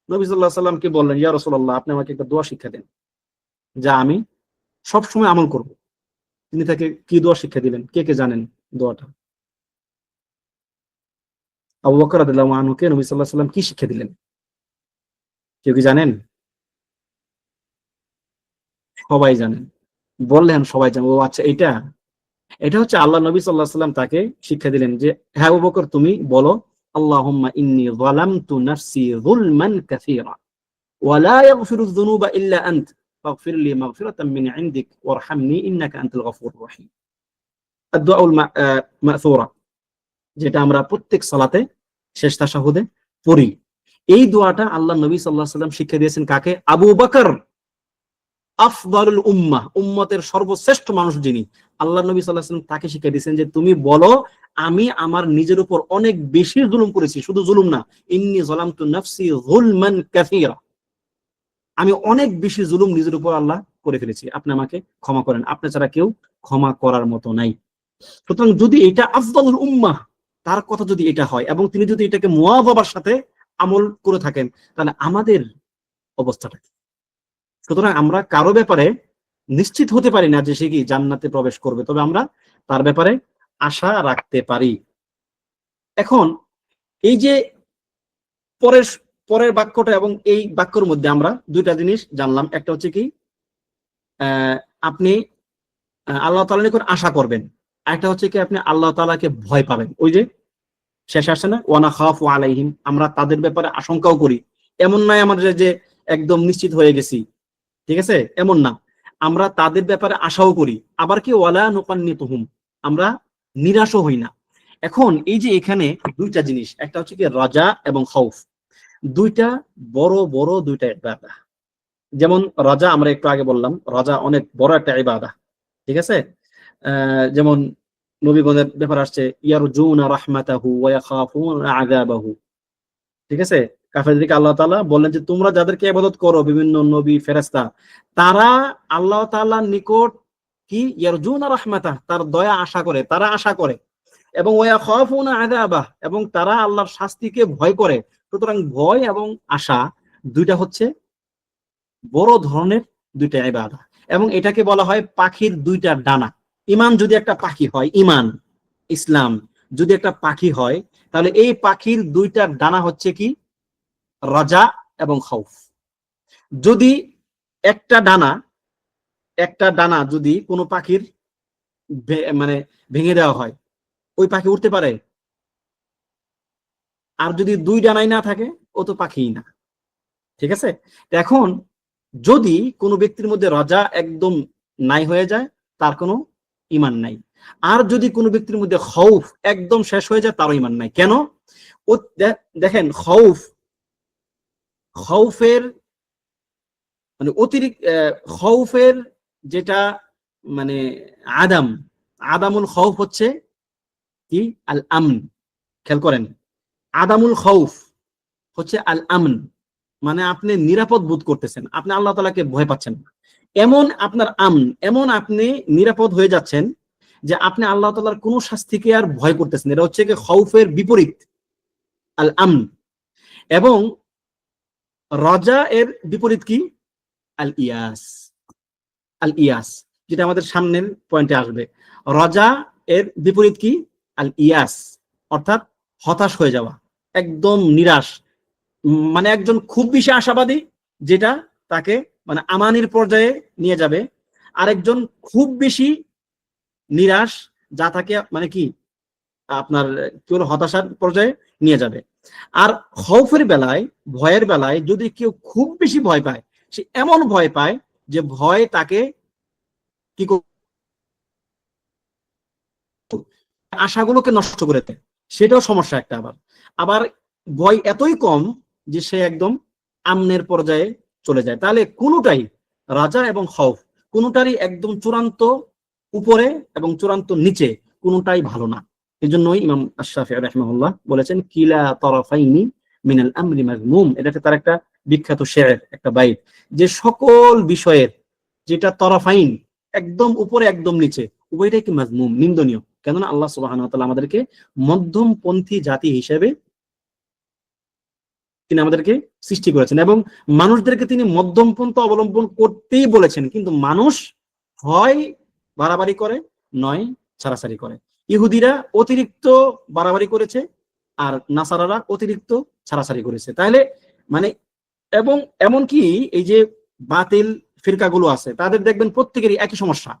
নবী সাল্লাল্লাহু আলাইহি সাল্লামকে বললেন, ইয়া রাসূলুল্লাহ, আপনি আমাকে একটা দোয়া শিক্ষা দেন যা আমি সব সময় আমল করব। তিনি তাকে কি দোয়া শিক্ষা দিলেন? কে কে জানেন দোয়াটা? আবু বকর রাদিয়াল্লাহু আনহুকে নবী সাল্লাল্লাহু আলাইহি সাল্লাম কি শিক্ষা দিলেন? কেউ কি জানেন? সবাই জানেন। বললেন সবাই জানেন। ও আচ্ছা, এটা এটা হচ্ছে আল্লাহ নবী সাল্লাল্লাহু আলাইহি সাল্লাম তাকে শিক্ষা দিলেন যে হ্যাঁ আবু বকর, তুমি বলো আল্লাহুম্মা ইন্নী যালামতু নাফসি যুলমান কাসীরা ওয়া লা ইয়াগফিরুয যুনুবা ইল্লা আনত ফাগফির লি মাগফিরাতাম মিন ইনদিক ওয়ারহামনি ইন্নাকা আনতাল গফুরুর রহিম। আদ-দুআউল মা'থুরা, যেটা আমরা প্রত্যেক সালাতে শেষ তাশাহুদে পড়ি। এই দোয়াটা আল্লাহ নবী সাল্লাল্লাহু আলাইহি সাল্লাম শিক্ষা দিয়েছেন কাকে? আবু বকর, আফদালুল উম্মাহ, উম্মতের সর্বশ্রেষ্ঠ মানুষ যিনি, আল্লাহ নবী সাল্লাল্লাহু আলাইহি ওয়াসাল্লাম তাকে শিক্ষা দিয়েছেন যে তুমি বলো আমি আমার নিজের উপর অনেক বেশি জুলুম করেছি, শুধু জুলুম না, ইন্নী যালামতু নাফসি যুলমান কাসীরা, আমি অনেক বেশি জুলুম নিজের উপর আল্লাহ করে ফেলেছি, আপনি আমাকে ক্ষমা করেন, আপনি ছাড়া কেউ ক্ষমা করার মতো নাই। সুতরাং যদি এটা আফদালুল উম্মাহ, তার কথা যদি এটা হয়, এবং তিনি যদি এটাকে মুওয়াযাবার সাথে আমল করে থাকেন, তাহলে আমাদের অবস্থাটা কি? সুতরাং আমরা কারো ব্যাপারে নিশ্চিত হতে পারি না যে সে কি জান্নাতে প্রবেশ করবে, তবে আমরা তার ব্যাপারে আশা রাখতে পারি। এখন এই যে পরের পরের বাক্যটা এবং এই বাক্যের মধ্যে আমরা দুইটা জিনিস জানলাম। একটা হচ্ছে কি আপনি আল্লাহ তাআলার নিকট আশা করবেন, আরেকটা হচ্ছে কি আপনি আল্লাহ তাআলাকে ভয় পাবেন। ওই যে শেষে আসছে না, ওয়া নাখাফু আলাইহিম, আমরা তাদের ব্যাপারে আশঙ্কাও করি। এমন নয় আমাদের যে একদম নিশ্চিত হয়ে গেছি, ঠিক আছে, এমন না, আমরা তাদের ব্যাপারে আশাও করি। আবার কি ওয়ালা নুকান্নিতুহুম, আমরা নিরাশও হই না। এখন এই যে এখানে দুইটা জিনিস, একটা হচ্ছে কি রাজা এবং খাউফ, দুইটা বড় বড় দুইটা ইবাদত। যেমন রাজা, আমরা একটু আগে বললাম রাজা অনেক বড় একটা ইবাদত, ঠিক আছে। যেমন নবীগণের ব্যাপার আসছে ইয়ারজুনা রাহমাতাহু ওয়া ইয়াখাফুনা আযাবাহু, ঠিক আছে। কাফেরদেরকে আল্লাহ তাআলা বললেন যে তোমরা যাদেরকে ইবাদত করো, বিভিন্ন নবী ফেরেশতা, তারা আল্লাহ তাআলার নিকট কি ইয়ারজুনা রাহমাতাহ, তার দয়া আশা করে, তারা আশা করে, এবং ওয়াখাফুনা আযাবাহ, এবং তারা আল্লাহর শাস্তিকে ভয় করে। সুতরাং ভয় এবং আশা দুইটা হচ্ছে বড় ধরনের দুইটা ইবাদত, এবং এটাকে বলা হয় পাখির দুইটা ডানা। ঈমান যদি একটা পাখি হয়, ঈমান ইসলাম যদি একটা পাখি হয়, তাহলে এই পাখির দুইটা ডানা হচ্ছে কি রাজা এবং খাউফ। যদি একটা ডানা যদি কোনো পাখির মানে ভেঙে দেওয়া হয়, ওই পাখি উঠতে পারে? আর যদি দুই ডানাই না থাকে, ও তো পাখিই না। ঠিক আছে? এখন যদি কোনো ব্যক্তির মধ্যে রাজা একদম নাই হয়ে যায়, তার কোনো ঈমান নাই। আর যদি কোনো ব্যক্তির মধ্যে খাউফ একদম শেষ হয়ে যায়, তারও ঈমান নাই। কেন? ও দেখেন, খাউফের মানে অতিরিক্ত খাউফের যেটা মানে আদামুল খাউফ হচ্ছে কি আল আমন। খেয়াল করেন, আদামুল খাউফ হচ্ছে আল আমন, মানে আপনি নিরাপদ বোধ করতেছেন, আপনি আল্লাহ তাআলাকে ভয় পাচ্ছেন। এমন আপনার আমন, এমন আপনি নিরাপদ হয়ে যাচ্ছেন যে আপনি আল্লাহ তাআলার কোন শাস্তিকে আর ভয় করতেছেন। এটা হচ্ছে কি খাউফের বিপরীত, আল আমন। এবং রাজা এর বিপরীত কি? আল ইয়াস। আল ইয়াস, যেটা আমাদের সামনের পয়েন্টে আসবে। রাজা এর বিপরীত কি? আল ইয়াস, অর্থাৎ হতাশ হয়ে যাওয়া, একদম নিরাশ। মানে একজন খুব বেশি আশাবাদী, যেটা তাকে মানে আমানির পর্যায়ে নিয়ে যাবে, আরেকজন খুব বেশি নিরাশ, যা তাকে মানে কি আপনার কি বলে হতাশার পর্যায়ে নিয়ে যাবে। আর খৌফের বেলায়, ভয়ের বেলায় যদি কেউ খুব বেশি ভয় পায়, সে এমন ভয় পায় যে ভয় তাকে কি আশাগুলোকে নষ্ট করে দেয়, সেটাও সমস্যা একটা। আবার আবার ভয় এতই কম যে সে একদম আমনের পর্যায়ে চলে যায়। তাহলে কোনোটাই, রাজা এবং খৌফ, কোনোটারই একদম চূড়ান্ত উপরে এবং চূড়ান্ত নিচে, কোনোটাই ভালো না। এই জন্যই ইমাম আশ-শাফিঈ রাহিমাহুল্লাহ বলেছেন কিলা তারাফাইনি মিনাল আমরি মাযমুম। এটা তার একটা বিখ্যাত শের, একটা বাইত, যে সকল বিষয়ের যেটা তরফাইন, একদম উপরে একদম নিচে, উভয়টাই কি মাযমুম, নিন্দনীয়। কেননা আল্লাহ সুবহানাহু ওয়া তাআলা আমাদেরকে মধ্যমপন্থী জাতি হিসেবে তিনি আমাদেরকে সৃষ্টি করেছেন, এবং মানুষদেরকে তিনি মধ্যম পন্থা অবলম্বন করতেই বলেছেন। কিন্তু মানুষ হয় বাড়াবাড়ি করে, নয় ছাড়াছাড়ি করে। ইহুদিরা অতিরিক্ত বাড়াবাড়ি করেছে, আর নাসারারা অতিরিক্ত ছাড়াছাড়ি করেছে। তাহলে মানে এবং এমনকি এই যে বাতিল ফিরকাগুলো আছে, তাদের দেখবেন প্রত্যেকেরই একই সমস্যা।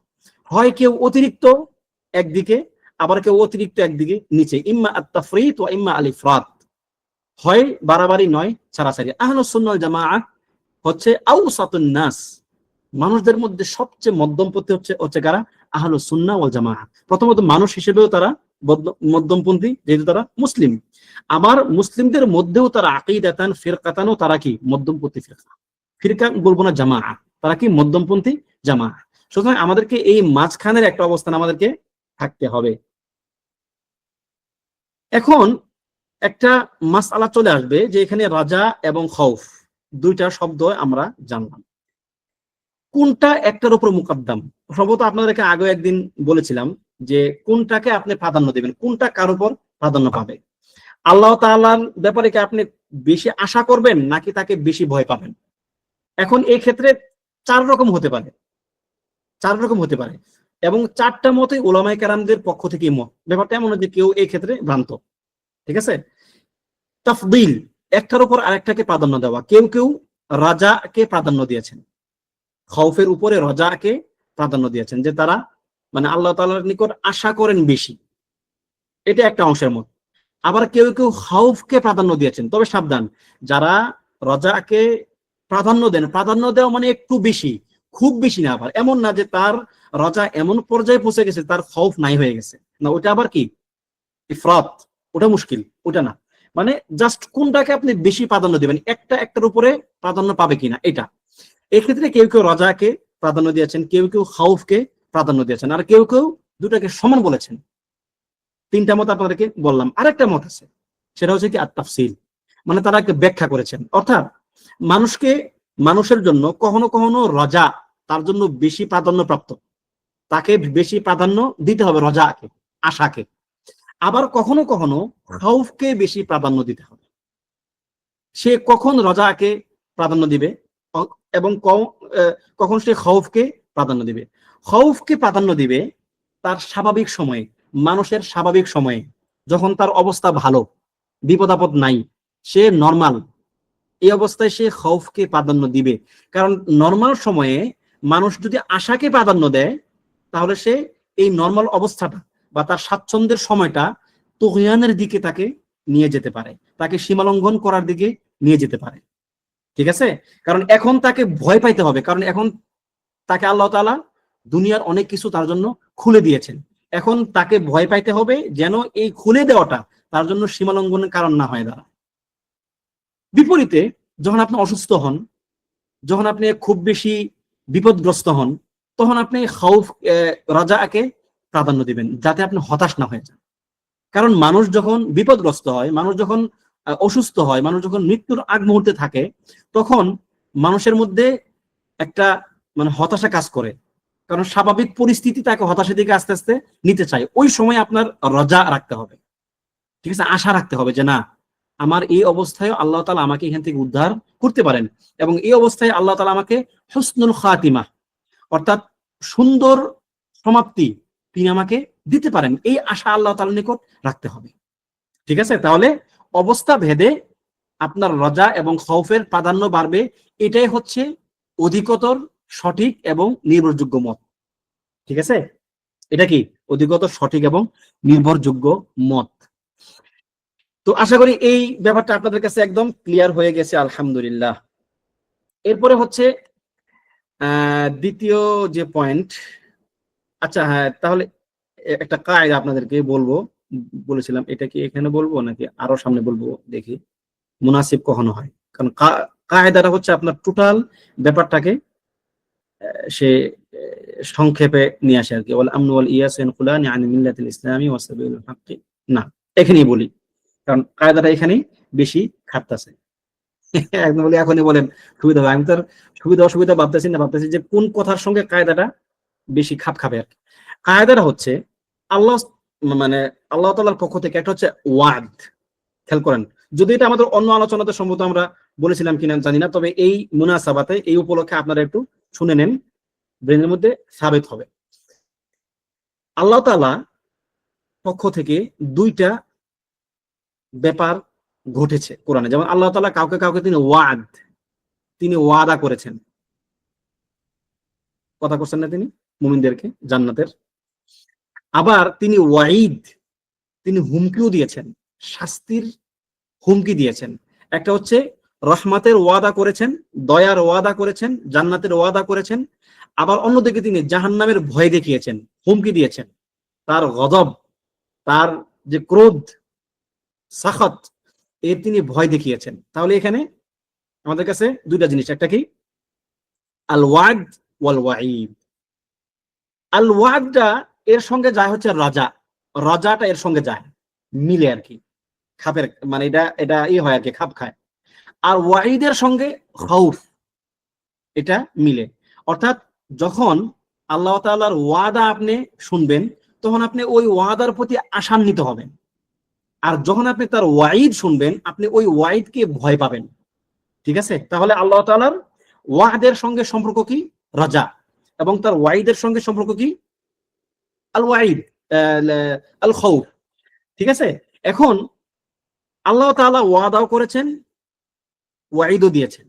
হয় কেউ অতিরিক্ত একদিকে, আবার কেউ অতিরিক্ত একদিকে নিচে, ইম্মা আত-তাফরীত ওয়া ইম্মা আল-ইফরাত। হয় বাড়াবাড়ি, নয় ছাড়াছাড়ি। আহলুস সুন্নাহ ওয়াল জামাআহ হচ্ছে আওসাতুন নাস, মানুষদের মধ্যে সবচেয়ে মধ্যমপন্থী হচ্ছে কারা? আহলুস সুন্নাহ ওয়াল জামাআহ। প্রথমত মানুষ হিসেবেও তারা মধ্যমপন্থী, যেহেতু তারা মুসলিম। আবার মুসলিমদের মধ্যেও তারা আকীদাতান ফিরকাতানও তারা কি মধ্যমপন্থী ফিরকা। ফিরকা বলবো না, জামাআহ। তারা কি মধ্যমপন্থী জামাআহ। সুতরাং আমাদেরকে এই মাঝখানের একটা অবস্থান আমাদেরকে থাকতে হবে। এখন একটা মাসআলা চলে আসবে যে এখানে রাজা এবং খৌফ দুইটা শব্দ আমরা জানলাম, কোনটা একটার উপর মুকদ্দম। সম্ভবত আপনাদেরকে আগে একদিন বলেছিলাম যে কোনটাকে আপনি প্রাধান্য দিবেন, কোনটা কার উপর প্রাধান্য পাবে। আল্লাহ তাআলার ব্যাপারে কি আপনি বেশি আশা করবেন, নাকি তাকে বেশি ভয় পাবেন? এখন এই ক্ষেত্রে চার রকম হতে পারে, এবং চারটা মতই উলামায়ে কেরামদের পক্ষ থেকে মত। ব্যাপারটা এমন যে কেউ এই ক্ষেত্রে ভ্রান্ত। ঠিক আছে? তাফদিল, একটার উপর আরেকটাকে প্রাধান্য দেওয়া। কেউ কেউ রাজাকে প্রাধান্য দিয়েছেন, খৌফের উপরে রাজাকে প্রাধান্য দিয়েছেন, যে তারা মানে আল্লাহ তাআলার নিকট আশা করেন বেশি। এটা একটা অংশের মত। আবার কেউ কেউ খৌফকে প্রাধান্য দিয়েছেন। তবে সাবধান, যারা রাজাকে প্রাধান্য দেন, প্রাধান্য দেওয়া মানে একটু বেশি, খুব বেশি না। আবার এমন না যে তার রাজা এমন পর্যায়ে পৌঁছে গেছে তার খৌফ নাই হয়ে গেছে, না, ওটা আবার কি ইফরাত, ওটা মুশকিল, ওটা না। মানে জাস্ট কোনটাকে আপনি বেশি প্রাধান্য দিবেন, একটা একটার উপরে প্রাধান্য পাবে কিনা, এটা। এক্ষেত্রে কেউ কেউ রাজাকে প্রাধান্য দিয়েছেন, কেউ কেউ খাউফকে প্রাধান্য দিয়েছেন, আর কেউ কেউ দুটাকে সমান বলেছেন। তিনটা মত আপনাদেরকে বললাম। আরেকটা মত আছে, সেটা হচ্ছে কি আত-তাফসীল, মানে তারা ব্যাখ্যা করেছেন। অর্থাৎ মানুষের জন্য কখনো কখনো রাজা তার জন্য বেশি প্রাধান্য প্রাপ্ত, তাকে বেশি প্রাধান্য দিতে হবে, রজাকে, আশাকে। আবার কখনো কখনো খাউফকে বেশি প্রাধান্য দিতে হবে। সে কখন রজাকে প্রাধান্য দিবে এবং কখন সে খাউফকে প্রাধান্য দিবে। খাউফকে প্রাধান্য দিবে তার স্বাভাবিক সময়ে, মানুষের স্বাভাবিক সময়ে, যখন তার অবস্থা ভালো, বিপদ আপদ নাই, সে নর্মাল, এই অবস্থায় সে খাউফকে প্রাধান্য দিবে। কারণ নর্মাল সময়ে মানুষ যদি আশাকে প্রাধান্য দেয়, তাহলে সে এই নর্মাল অবস্থাটা বা তার স্বাচ্ছন্দ্যের সময়টা তুগয়ানের দিকে তাকে নিয়ে যেতে পারে, তাকে সীমালঙ্ঘন করার দিকে নিয়ে যেতে পারে। ঠিক আছে? কারণ এখন তাকে ভয় পাইতে হবে, কারণ এখন তাকে আল্লাহ তাআলা দুনিয়ার অনেক কিছু তার জন্য খুলে দিয়েছেন। এখন তাকে ভয় পাইতে হবে যেন এই খুলে দেওয়াটা তার জন্য সীমালঙ্ঘনের কারণ না হয় দাঁড়ায়। বিপরীতে যখন আপনি অসুস্থ হন, যখন আপনি খুব বেশি বিপদগ্রস্ত হন, তখন আপনি খাউফ, রাজাকে প্রাধান্য দিবেন, যাতে আপনি হতাশ না হয়ে যান। কারণ মানুষ যখন বিপদগ্রস্ত হয়, মানুষ যখন অসুস্থ হয়, মানুষ যখন মৃত্যুর আগ মুহূর্তে থাকে, তখন মানুষের মধ্যে একটা মানে হতাশা কাজ করে। কারণ স্বাভাবিক পরিস্থিতি তাকে হতাশার দিকে আস্তে আস্তে নিতে চায়। ওই সময় আপনার রজা রাখতে হবে, ঠিক আছে, আশা রাখতে হবে যে না, আমার এই অবস্থায় আল্লাহ তাআলা আমাকে এখান থেকে উদ্ধার করতে পারেন, এবং এই অবস্থায় আল্লাহ তাআলা আমাকে হুসনুল খাতিমা, অর্থাৎ সুন্দর সমাপ্তি তিনি আমাকে দিতে পারেন, এই আশা আল্লাহ তাআলার নিকট রাখতে হবে। ঠিক আছে? তাহলে অবস্থা ভেদে আপনার রজা এবং খাউফের প্রাধান্য বাড়বে। এটাই হচ্ছে অধিকতর সঠিক এবং নির্ভরযোগ্য মত। ঠিক আছে? এটা কি অধিকতর সঠিক এবং নির্ভরযোগ্য মত। তো আশা করি এই ব্যাপারটা আপনাদের কাছে একদম ক্লিয়ার হয়ে গেছে, আলহামদুলিল্লাহ। এরপরে হচ্ছে দ্বিতীয় যে পয়েন্ট। আচ্ছা হ্যাঁ, তাহলে একটা কায়দা আপনাদেরকে বলবো, বলেছিলাম এটা কি এখানে বলবো নাকি আরো সামনে বলবো, দেখি মুনাসিব কখনো হয়। কারণ কায়দাটা হচ্ছে আপনার টোটাল ব্যাপারটাকে সে সংক্ষেপে নিয়ে আসে আর কি। ওয়াল আমনু ওয়াল ইয়াস ইয়ানকুলানি আন মিল্লাতিল ইসলামি ওয়া সাবিলুল হাক্কি। না, এখানেই বলি, কারণ কায়দাটা এখানেই বেশি খাটতাছে। একদম বলি এখনই বলেন সুবিধা হবে। আমি তো সুবিধা অসুবিধা ভাবতেছি যে কোন কথার সঙ্গে কায়দাটা বেশি খাপ খাবে আর কি। কায়দাটা হচ্ছে আল্লাহ, মানে আল্লাহ তাআলার পক্ষ থেকে একটা হচ্ছে ওয়াদ। খেয়াল করেন, যদি এটা আমাদের অন্য আলোচনাতে সম্ভবত আমরা বলেছিলাম কিনা জানি না, তবে এই মুনাসাবাতে, এই উপলক্ষে আপনারা একটু শুনে নেন, ব্রেনের মধ্যে সাবিত হবে। আল্লাহ তাআলা পক্ষ থেকে দুইটা ব্যাপার ঘটেছে কোরআনে। যেমন আল্লাহ তাআলা কাউকে কাউকে তিনি ওয়াদা করেছেন, কথা করছেন না তিনি মুমিনদেরকে জান্নাতের। আবার তিনি ওয়াইদ, তিনি হুমকিও দিয়েছেন, শাস্তির হুমকি দিয়েছেন। একটা হচ্ছে রহমাতের ওয়াদা করেছেন, দয়ার ওয়াদা করেছেন, জান্নাতের ওয়াদা করেছেন। আবার অন্যদিকে তিনি জাহান্নামের ভয় দেখিয়েছেন, হুমকি দিয়েছেন, তার গজব, তার যে ক্রোধ, সাখত, এর তিনি ভয় দেখিয়েছেন। তাহলে এখানে আমাদের কাছে দুইটা জিনিস, একটা কি আল ওয়াদ ওয়াল ওয়াইদ। আল ওয়াদটা এর সঙ্গে যায় হচ্ছে রাজা, রাজাটা এর সঙ্গে যায়, মিলে আর কি, খাপের মানে এটা এটা হয় আর কি, খাপ খায়। আর ওয়াইদের সঙ্গে খাউফ, এটা মিলে। অর্থাৎ যখন আল্লাহ তাআলার ওয়াদা আপনি শুনবেন, তখন আপনি ওই ওয়াদার প্রতি আশান্বিত হবেন। আর যখন আপনি তার ওয়াইদ শুনবেন, আপনি ওই ওয়াইদকে ভয় পাবেন। ঠিক আছে? তাহলে আল্লাহ তাআলার ওয়াদের সঙ্গে সম্পর্ক কি? রাজা। এবং তার ওয়াইদের সঙ্গে সম্পর্ক কি? আল ওয়াইদ, আল খাউফ। ঠিক আছে? এখন আল্লাহ তাআলা ওয়াদাও করেছেন, ওয়াইদও দিয়েছেন।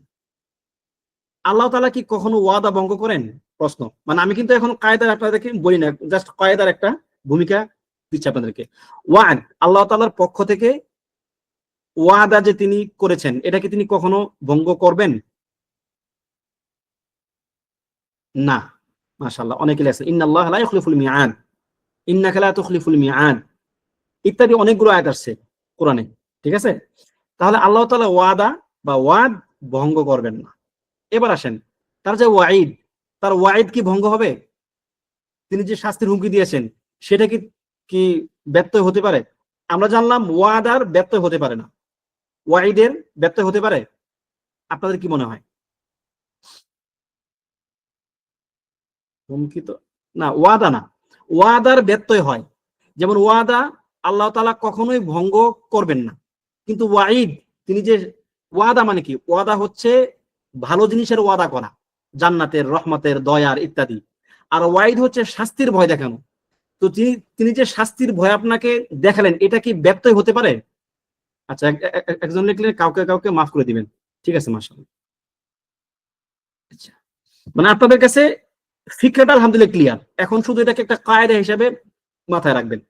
আল্লাহ তাআলা কি কখনো ওয়াদা ভঙ্গ করেন? প্রশ্ন। মানে আমি কিন্তু এখন কায়দার আপনাদেরকে বলি না, জাস্ট কায়দার একটা ভূমিকা দিচ্ছি আপনাদেরকে। ওয়াদ, আল্লাহ তাআলার পক্ষ থেকে ওয়াদা যে তিনি করেছেন, এটা কি তিনি কখনো ভঙ্গ করবেন? না। মাশাআল্লাহ, অনেকে লেখেন ইন্নাল্লাহ লা ইখলিফুল মিআদ, ইন্নাকা লা তুখলিফুল মিআদ, ইত্যাদি অনেকগুলো আয়াত আসছে কোরআনে। ঠিক আছে? তাহলে আল্লাহ তাআলা ওয়াদা বা ওয়াদ ভঙ্গ করবেন না। এবার আসেন, তার যে ওয়াইদ, তার ওয়াইদ কি ভঙ্গ হবে? তিনি যে শাস্তির হুমকি দিয়েছেন, সেটা কি কি ব্যত্যয় হতে পারে? আমরা জানলাম ওয়াদার ব্যত্যয় হতে পারে না, ওয়াইদের ব্যত্যয় হতে পারে। আপনাদের কি মনে হয়? হুমকি তো না, ওয়াদা না, ওয়াদার ব্যত্যয় হয়। যেমন ওয়াদা আল্লাহ তাআলা কখনোই ভঙ্গ করবেন না, কিন্তু ওয়াইদ তিনি যে, ওয়াদা মানে কি, ওয়াদা হচ্ছে ভালো জিনিসের ওয়াদা করা, জান্নাতের, রহমতের, দয়ার ইত্যাদি। আর ওয়াইদ হচ্ছে শাস্তির ভয় দেখানো। তো তিনি তিনি যে শাস্তির ভয় আপনাকে দেখালেন, এটা কি ব্যত্যয় হতে পারে? আচ্ছা, একজন লিখলেন কাউকে কাউকে মাফ করে দিবেন, ঠিক আছে, মাশাআল্লাহ। আচ্ছা, মানে আপনাদের কাছে ফিকরাটা আলহামদুলিল্লাহ ক্লিয়ার। এখন শুধু এটাকে একটা কায়দা হিসাবে মাথায় রাখবেন।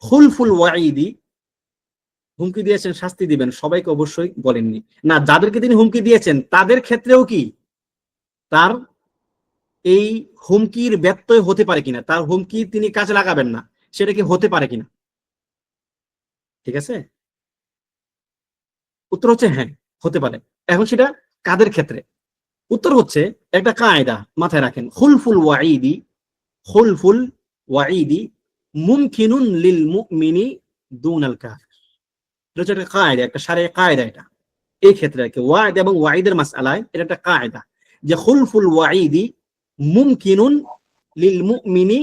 খুলফুল ওয়াইদি, হুমকি দিয়েছেন শাস্তি দিবেন, সবাইকে অবশ্যই বলেননি। না, যাদেরকে তিনি হুমকি দিয়েছেন তাদের ক্ষেত্রেও কি তার এই হুমকির ব্যত্যয় হতে পারে কিনা, তার হুমকি তিনি কাজে লাগাবেন না, সেটা কি হতে পারে কিনা? ঠিক আছে, উত্তর হচ্ছে হ্যাঁ, হতে পারে। এখন সেটা কাদের ক্ষেত্রে? উত্তর হচ্ছে একটা কায়দা মাথায় রাখেন, খুলফুল ওয়াইদি, খুলফুল ওয়াইদি মুমকিনুন লিল মুমিনি দুনাল কাফির। এটা হচ্ছে একটা কায়দা, একটা শারঈ কায়দা এটা। এই ক্ষেত্রে আর কি ওয়াইদ এবং ওয়াইদের মাসআলায় এটা একটা কায়দা যে খুলফুল ওয়াইদি মুমকিনুন লিল মুমিনি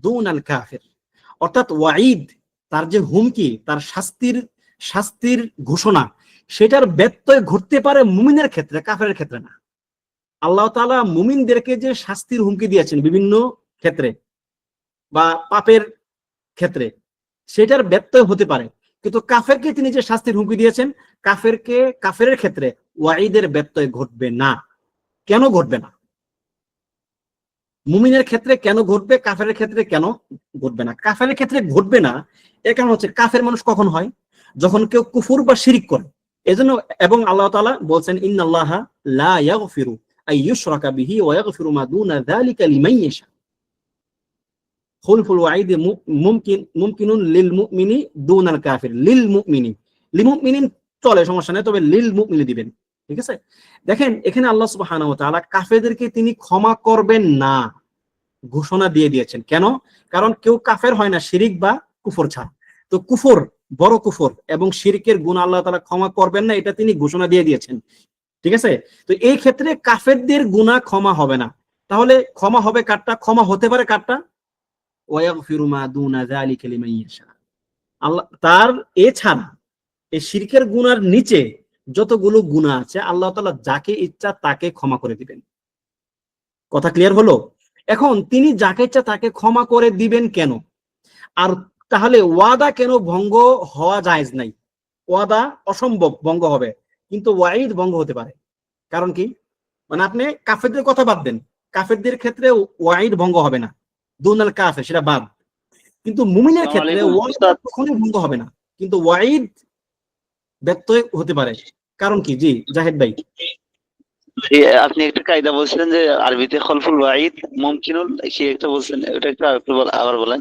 দুনাল কাফির। অর্থাৎ ওয়াইদ, তার যে হুমকি, তার শাস্তির শাস্তির ঘোষণা, সেটার ব্যত্যয় ঘটতে পারে মুমিনের ক্ষেত্রে, কাফেরের ক্ষেত্রে না। আল্লাহ তাআলা মুমিনদেরকে যে শাস্তির হুমকি দিয়েছেন বিভিন্ন ক্ষেত্রে বা পাপের ক্ষেত্রে, সেটার ব্যত্যয় হতে পারে, কিন্তু কাফেরকে তিনি যে শাস্তির হুমকি দিয়েছেন, কাফেরের ক্ষেত্রে ওয়াইদের ব্যত্যয় ঘটবে না। কেন ঘটবে না? মুমিনের ক্ষেত্রে কেন ঘটবে, কাফেরের ক্ষেত্রে কেন ঘটবে না? কাফেরের ক্ষেত্রে ঘটবে না এর কারণ হচ্ছে, কাফের মানুষ কখন হয়? যখন কেউ কুফর বা শিরিক করে। এজন্য, এবং আল্লাহ তাআলা বলছেন ইন্নাল্লাহা লা ইয়াগফিরু আন ইউশরাকা বিহি ওয়া ইয়াগফিরু মা দুনা যালিকা লিমান ইয়াশা। খুলফুল ওয়াইদি মুমকিনুন লিল মুমিনি দুনাল কাফির। লিল মুমিনি, লিল মুমিনিন চলে, সমস্যা নেই, তবে লিল মুমিনি দিবেন। ঠিক আছে, দেখেন এখানে আল্লাহ সুবহানাহু ওয়া তাআলা কাফেরদেরকে তিনি ক্ষমা করবেন না ঘোষণা দিয়ে দিয়েছেন। কেন? কারণ কেউ কাফের হয় না শিরিক বা কুফর ছাড়া। তো কুফর, বড় কুফর এবং শিরকের গুনাহ আল্লাহ তাআলা ক্ষমা করবেন না, এটা তিনি ঘোষণা দিয়ে দিয়েছেন। ঠিক আছে, তো এই ক্ষেত্রে কাফেরদের গুনাহ ক্ষমা হবে না। তাহলে ক্ষমা হবে কারটা? ক্ষমা হতে পারে কারটা? ওয়ায়াগফিরু মা দুনা যালিকা লিমান ইয়াশা। আল্লাহ তার এছাড়া এই শিরকের গুনার নিচে যতগুলো গুনাহ আছে, আল্লাহ তাআলা যাকে ইচ্ছা তাকে ক্ষমা করে দিবেন। কথা ক্লিয়ার হলো? এখন তিনি যাকে ইচ্ছা তাকে ক্ষমা করে দিবেন কেন? আর তাহলে ওয়াদা কেন ভঙ্গ হওয়া জায়েজ নাই? ওয়াদা অসম্ভব ভঙ্গ হবে, কিন্তু ওয়াইদ ভঙ্গ হতে পারে। কারণ কি? মানে আপনি কাফেরদের কথা বাদ দেন, কাফেরদের ক্ষেত্রে ওয়াইদ ভঙ্গ হবে না, দুনাল কাফের সেটা বাদ। কিন্তু মুমিনের আসসালামু ক্ষেত্রে আলাইকুম ওয়াদা উস্তাদ। কখনোই ভঙ্গ হবে না, কিন্তু ওয়াইদ ব্যত্যয় হতে পারে। কারণ কি? জি জাহিদ ভাই। আপনি একটা কায়দা বলছিলেন যে আরবিতে খলফুল ওয়াইদ মুমকিনুল, কি একটা বলছেন, ওটা একটু আবার বলেন।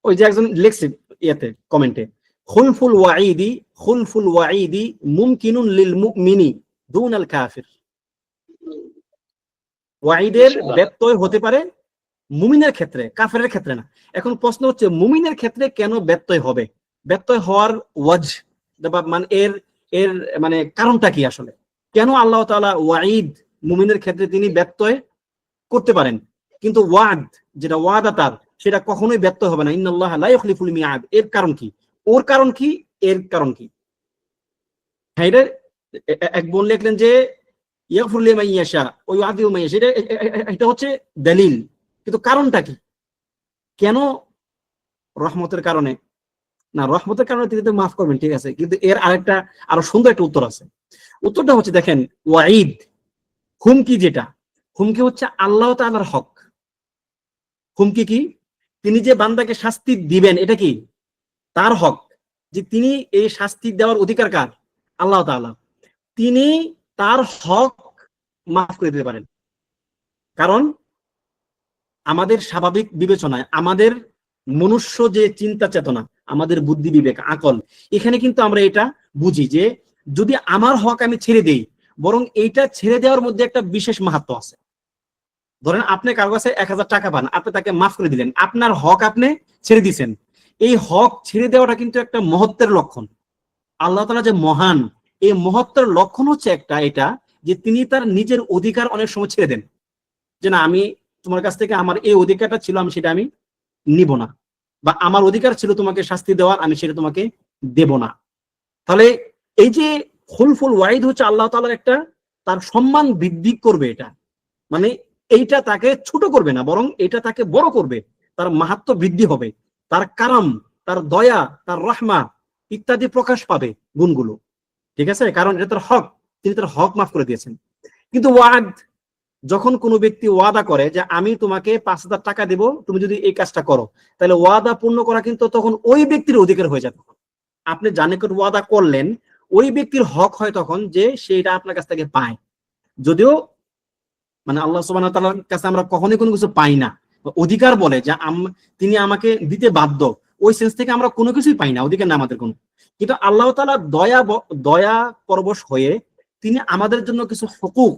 ওই যে একজন লেখছে ইয়াতে কমেন্টে, খুলফুল ওয়াইদি, খুলফুল ওয়াইদি মুমকিনুন লিল মুমিনি দুনাল কাফির। ওয়াইদের ব্যত্যয় হতে পারে মুমিনের ক্ষেত্রে, কাফেরের ক্ষেত্রে না। এখন প্রশ্ন হচ্ছে মুমিনের ক্ষেত্রে কেন ব্যত্যয় হবে? ব্যত্যয় হওয়ার ওয়াজ বা মানে এর এর মানে কারণটা কি আসলে? কেন আল্লাহ তাআলা ওয়াইদ মুমিনের ক্ষেত্রে তিনি ব্যত্যয় করতে পারেন, কিন্তু ওয়াদ, যেটা ওয়াদা তার, সেটা কখনোই ব্যত্যয় হবে না। ইন্নাল্লাহা লা ইখলিফুল মিআদ। এর কারণ কি? ওর কারণ কি? এর কারণ কি? হ্যাঁ, এটা এক বোন লিখলেন যে ইয়াগফিরু লিমান ইয়াশা ওয়া ইউআযিবু মান ইয়াশা, এটা হচ্ছে দলিল, কিন্তু কারণটা কি? কেন? রহমতের কারণে না, রহমতের কারণে তিনি তো মাফ করবেন, ঠিক আছে, কিন্তু এর আরেকটা আরো সুন্দর একটা উত্তর আছে। উত্তরটা হচ্ছে দেখেন, ওয়াইদ হুমকি, যেটা হুমকি হচ্ছে আল্লাহ তাআলার হক। হুমকি কি? তিনি যে বান্দাকে শাস্তি দিবেন, এটা কি তার হক, যে তিনি এই শাস্তি দেওয়ার অধিকার কার? আল্লাহ তাআলা। তিনি তার হক মাফ করে দিতে পারেন। কারণ আমাদের স্বাভাবিক বিবেচনায়, আমাদের মনুষ্য যে চিন্তা চেতনা, আমাদের বুদ্ধি বিবেক আকল, এখানে কিন্তু আমরা এটা বুঝি যে যদি আমার হক আমি ছেড়ে দেই, বরং এইটা ছেড়ে দেওয়ার মধ্যে একটা বিশেষ মাহাত্ম্য আছে। ধরেন আপনি কারো কাছে 1000 টাকা পান, আপনি তাকে মাফ করে দিলেন, আপনার হক আপনি ছেড়ে দিয়েছেন। এই হক ছেড়ে দেওয়াটা কিন্তু একটা মহত্বের লক্ষণ। আল্লাহ তাআলা যে মহান, এই মহত্বের লক্ষণ হচ্ছে একটা এটা, যে তিনি তার নিজের অধিকার অনেক সময় ছেড়ে দেন, যে না আমি তোমার কাছ থেকে আমার এই অধিকারটা ছিল, আমি সেটা আমি নিব না, বা আমার অধিকার ছিল তোমাকে শাস্তি দেওয়ার, আমি সেটা তোমাকে দেব না। তাহলে এই যে খুলফুল ওয়াইদ হচ্ছে আল্লাহ তাআলার একটা, তার সম্মান বৃদ্ধি করবে এটা, মানে এইটা তাকে ছোট করবে না, বরং এটা তাকে বড় করবে, তার মাহাত্ম্য বৃদ্ধি হবে, তার কারাম, তার দয়া, তার রাহমা ইত্যাদি প্রকাশ পাবে গুণগুলো। ঠিক আছে, কারণ এটা তার হক, তিনি তার হক মাফ করে দিয়েছেন। কিন্তু ওয়াদ, যখন কোনো ব্যক্তি ওয়াদা করে যে আমি তোমাকে 5,000 টাকা দেব তুমি যদি এই কাজটা করো, তাহলে ওয়াদা পূর্ণ করা কিন্তু তখন ওই ব্যক্তির অধিকার হয়ে যাবে। আপনি যার নিকট ওয়াদা করলেন ওই ব্যক্তির হক হয় তখন যে সেটা আপনার কাছ থেকে পায়। যদিও মানে আল্লাহ সুবহানাহু ওয়া তাআলার কাছে আমরা কখনোই কোনো কিছু পাই না, অধিকার বলে যে তিনি আমাকে দিতে বাধ্য, ওই সেন্স থেকে আমরা কোনো কিছুই পাই না, অধিকার না আমাদের কোনো। কিন্তু আল্লাহ তাআলা দয়া পরবশ হয়ে তিনি আমাদের জন্য কিছু হুকুক,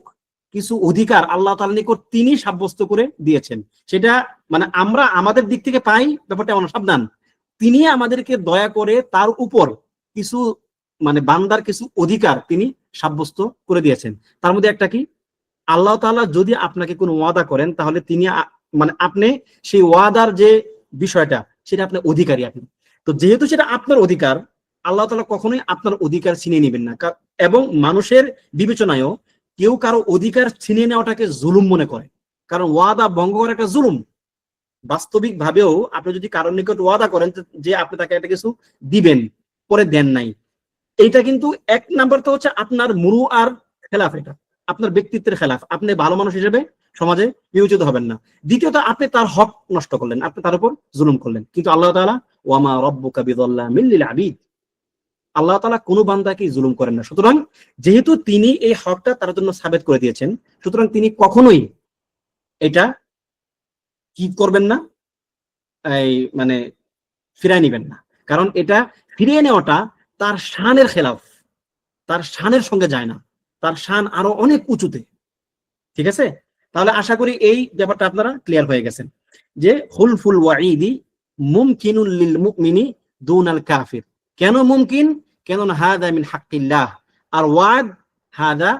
কিছু অধিকার আল্লাহ তাআলার নিকট তিনি সাব্যস্ত করে দিয়েছেন। সেটা মানে আমরা আমাদের দিক থেকে পাই ব্যাপারটা এমন, সাবধান, তিনি আমাদেরকে দয়া করে তার উপর কিছু মানে বান্দার কিছু অধিকার তিনি সাব্যস্ত করে দিয়েছেন। তার মধ্যে একটা কি, আল্লাহ তাআলা যদি আপনাকে কোনো ওয়াদা করেন তাহলে তিনি মানে আপনি সেই ওয়াদার যে বিষয়টা সেটা আপনার অধিকারী আপনি। তো যেহেতু সেটা আপনার অধিকার, আল্লাহ তাআলা কখনোই আপনার অধিকার ছিনিয়ে নেবেন না। এবং মানুষের বিবেচনায়ও কেউ কারো অধিকার ছিনিয়ে নেওয়াটাকে জুলুম মনে করে, কারণ ওয়াদা ভঙ্গ করা একটা জুলুম। বাস্তবিক ভাবেও আপনি যদি কারোর নিকট ওয়াদা করেন যে আপনি তাকে একটা কিছু দিবেন, পরে দেন নাই, এইটা কিন্তু এক নাম্বার তো হচ্ছে আপনার মুরুআর খেলাফ, এটা আপনার ব্যক্তিত্বের খেলাফ, আপনি ভালো মানুষ হিসেবে সমাজে বিবেচিত হবেন না। দ্বিতীয়ত আপনি তার হক নষ্ট করলেন, আপনি তার উপর জুলুম করলেন। কিন্তু আল্লাহ তাআলা ওয়ামা রাব্বুকা বিযাল্লামিল লিল আবিদ, আল্লাহ তাআলা কোনো বান্দাকে জুলুম করেন না। সুতরাং যেহেতু তিনি এই হকটা তার জন্য সাবেত করে দিয়েছেন, সুতরাং তিনি কখনোই এটা কি করবেন না, এই মানে ফিরায় নিবেন না, কারণ এটা ফিরিয়ে নেওয়াটা তার শানের খেলাফ, তার শানের সঙ্গে যায় না, তার শান আরো অনেক উঁচুতে। ঠিক আছে, তাহলে আশা করি এই ব্যাপারটা আপনারা ক্লিয়ার হয়ে গেছেন যে খুলফুল ওয়াঈদি মুমকিনুল লিল মুমিনি দুনাল কাফির। কেন মুমকিন? কেন হাদা মিন হাক্কিল্লাহ, আর ওয়াদ হাদা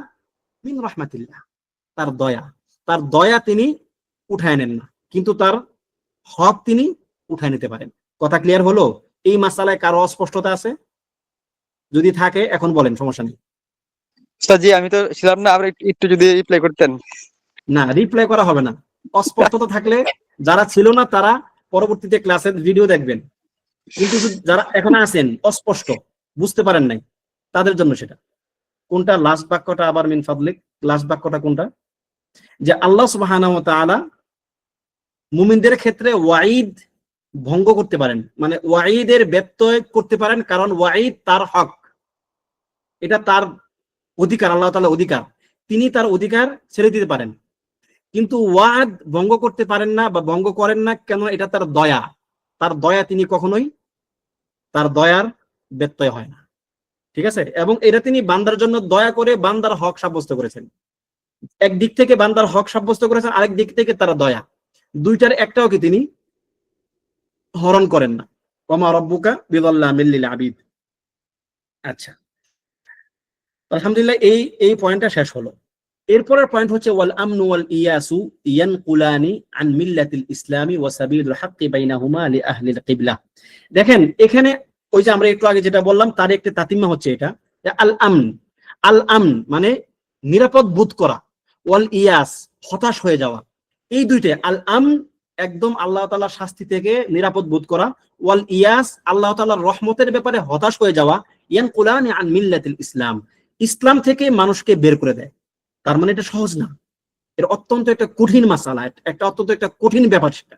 মিন রাহমাতিল্লাহ, তার দয়া, তার দয়া তিনি উঠায় নেন না, কিন্তু তার হক তিনি উঠায় নিতে পারেন। কথা ক্লিয়ার হলো? এই মাসালায় কারো অস্পষ্টতা আছে? যদি থাকে এখন বলেন, সমস্যা নেই। জি, আমি তো ছিলাম না, আবার একটু যদি রিপ্লাই করতেন। না, রিপ্লাই করা হবে না। অস্পষ্টতা থাকলে যারা ছিল না তারা পরবর্তীতে ক্লাসের ভিডিও দেখবেন, কিন্তু যারা এখন আছেন অস্পষ্ট, বুঝতে পারেন নাই, তাদের জন্য সেটা। কোনটা লাস্ট বাক্যটা আবার মিন ফাদলিক, লাস্ট বাক্যটা কোনটা? যে আল্লাহ সুবহানাহু ওয়া তাআলা মুমিনদের ক্ষেত্রে ওয়াঈদ ভঙ্গ করতে পারেন, মানে ওয়াঈদের ব্যত্যয় করতে পারেন, কারণ ওয়াঈদ তার হক, এটা তার অধিকার, আল্লাহ তাআলার অধিকার, তিনি তার অধিকার ছেড়ে দিতে পারেন। কিন্তু ওয়াদ ভঙ্গ করতে পারেন না বা ভঙ্গ করেন না, কেন? এটা তার দয়া, তার দয়া তিনি কখনোই, তার দয়ার ব্যত্যয় হয় না। ঠিক আছে, এবং এটা তিনি বান্দার জন্য দয়া করে বান্দার হক সাব্যস্ত করেছেন। একদিক থেকে বান্দার হক সাব্যস্ত করেছেন, আরেক দিক থেকে তার দয়া, দুইটার একটাও কি তিনি হরণ করেন না। ওমা রব্বুকা বিযাল্লামিল লিল আবিদ। আচ্ছা, আলহামদুলিল্লাহ, এই পয়েন্টটা শেষ হলো। এরপরের পয়েন্ট হচ্ছে ওয়াল আমনু ওয়াল ইয়াসু ইয়ানকুলানি আন মিল্লাতিল ইসলামি ওয়া সাবিলুল হাক্কি বাইনাহুমা লি আহলিল কিবলা। দেখেন এখানে ওই যে আমরা একটু আগে যেটা বললাম তার একটা তাতিম্মা হচ্ছে এটা, আল আমন, আল আমন মানে নিরাপদ বোধ করা, ওয়াল ইয়াস হতাশ হয়ে যাওয়া, এই দুইটা। আল আমন একদম আল্লাহ তাআলার শাস্তি থেকে নিরাপদ বোধ করা, ওয়াল ইয়াস আল্লাহ তাআলার রহমতের ব্যাপারে হতাশ হয়ে যাওয়া, ইয়ানকুলানি আন মিল্লাতিল ইসলাম, ইসলাম থেকে মানুষকে বের করে দেয়। তার মানে এটা সহজ না, এর অত্যন্ত একটা কঠিন মাসালা, একটা অত্যন্ত একটা কঠিন ব্যাপার সেটা,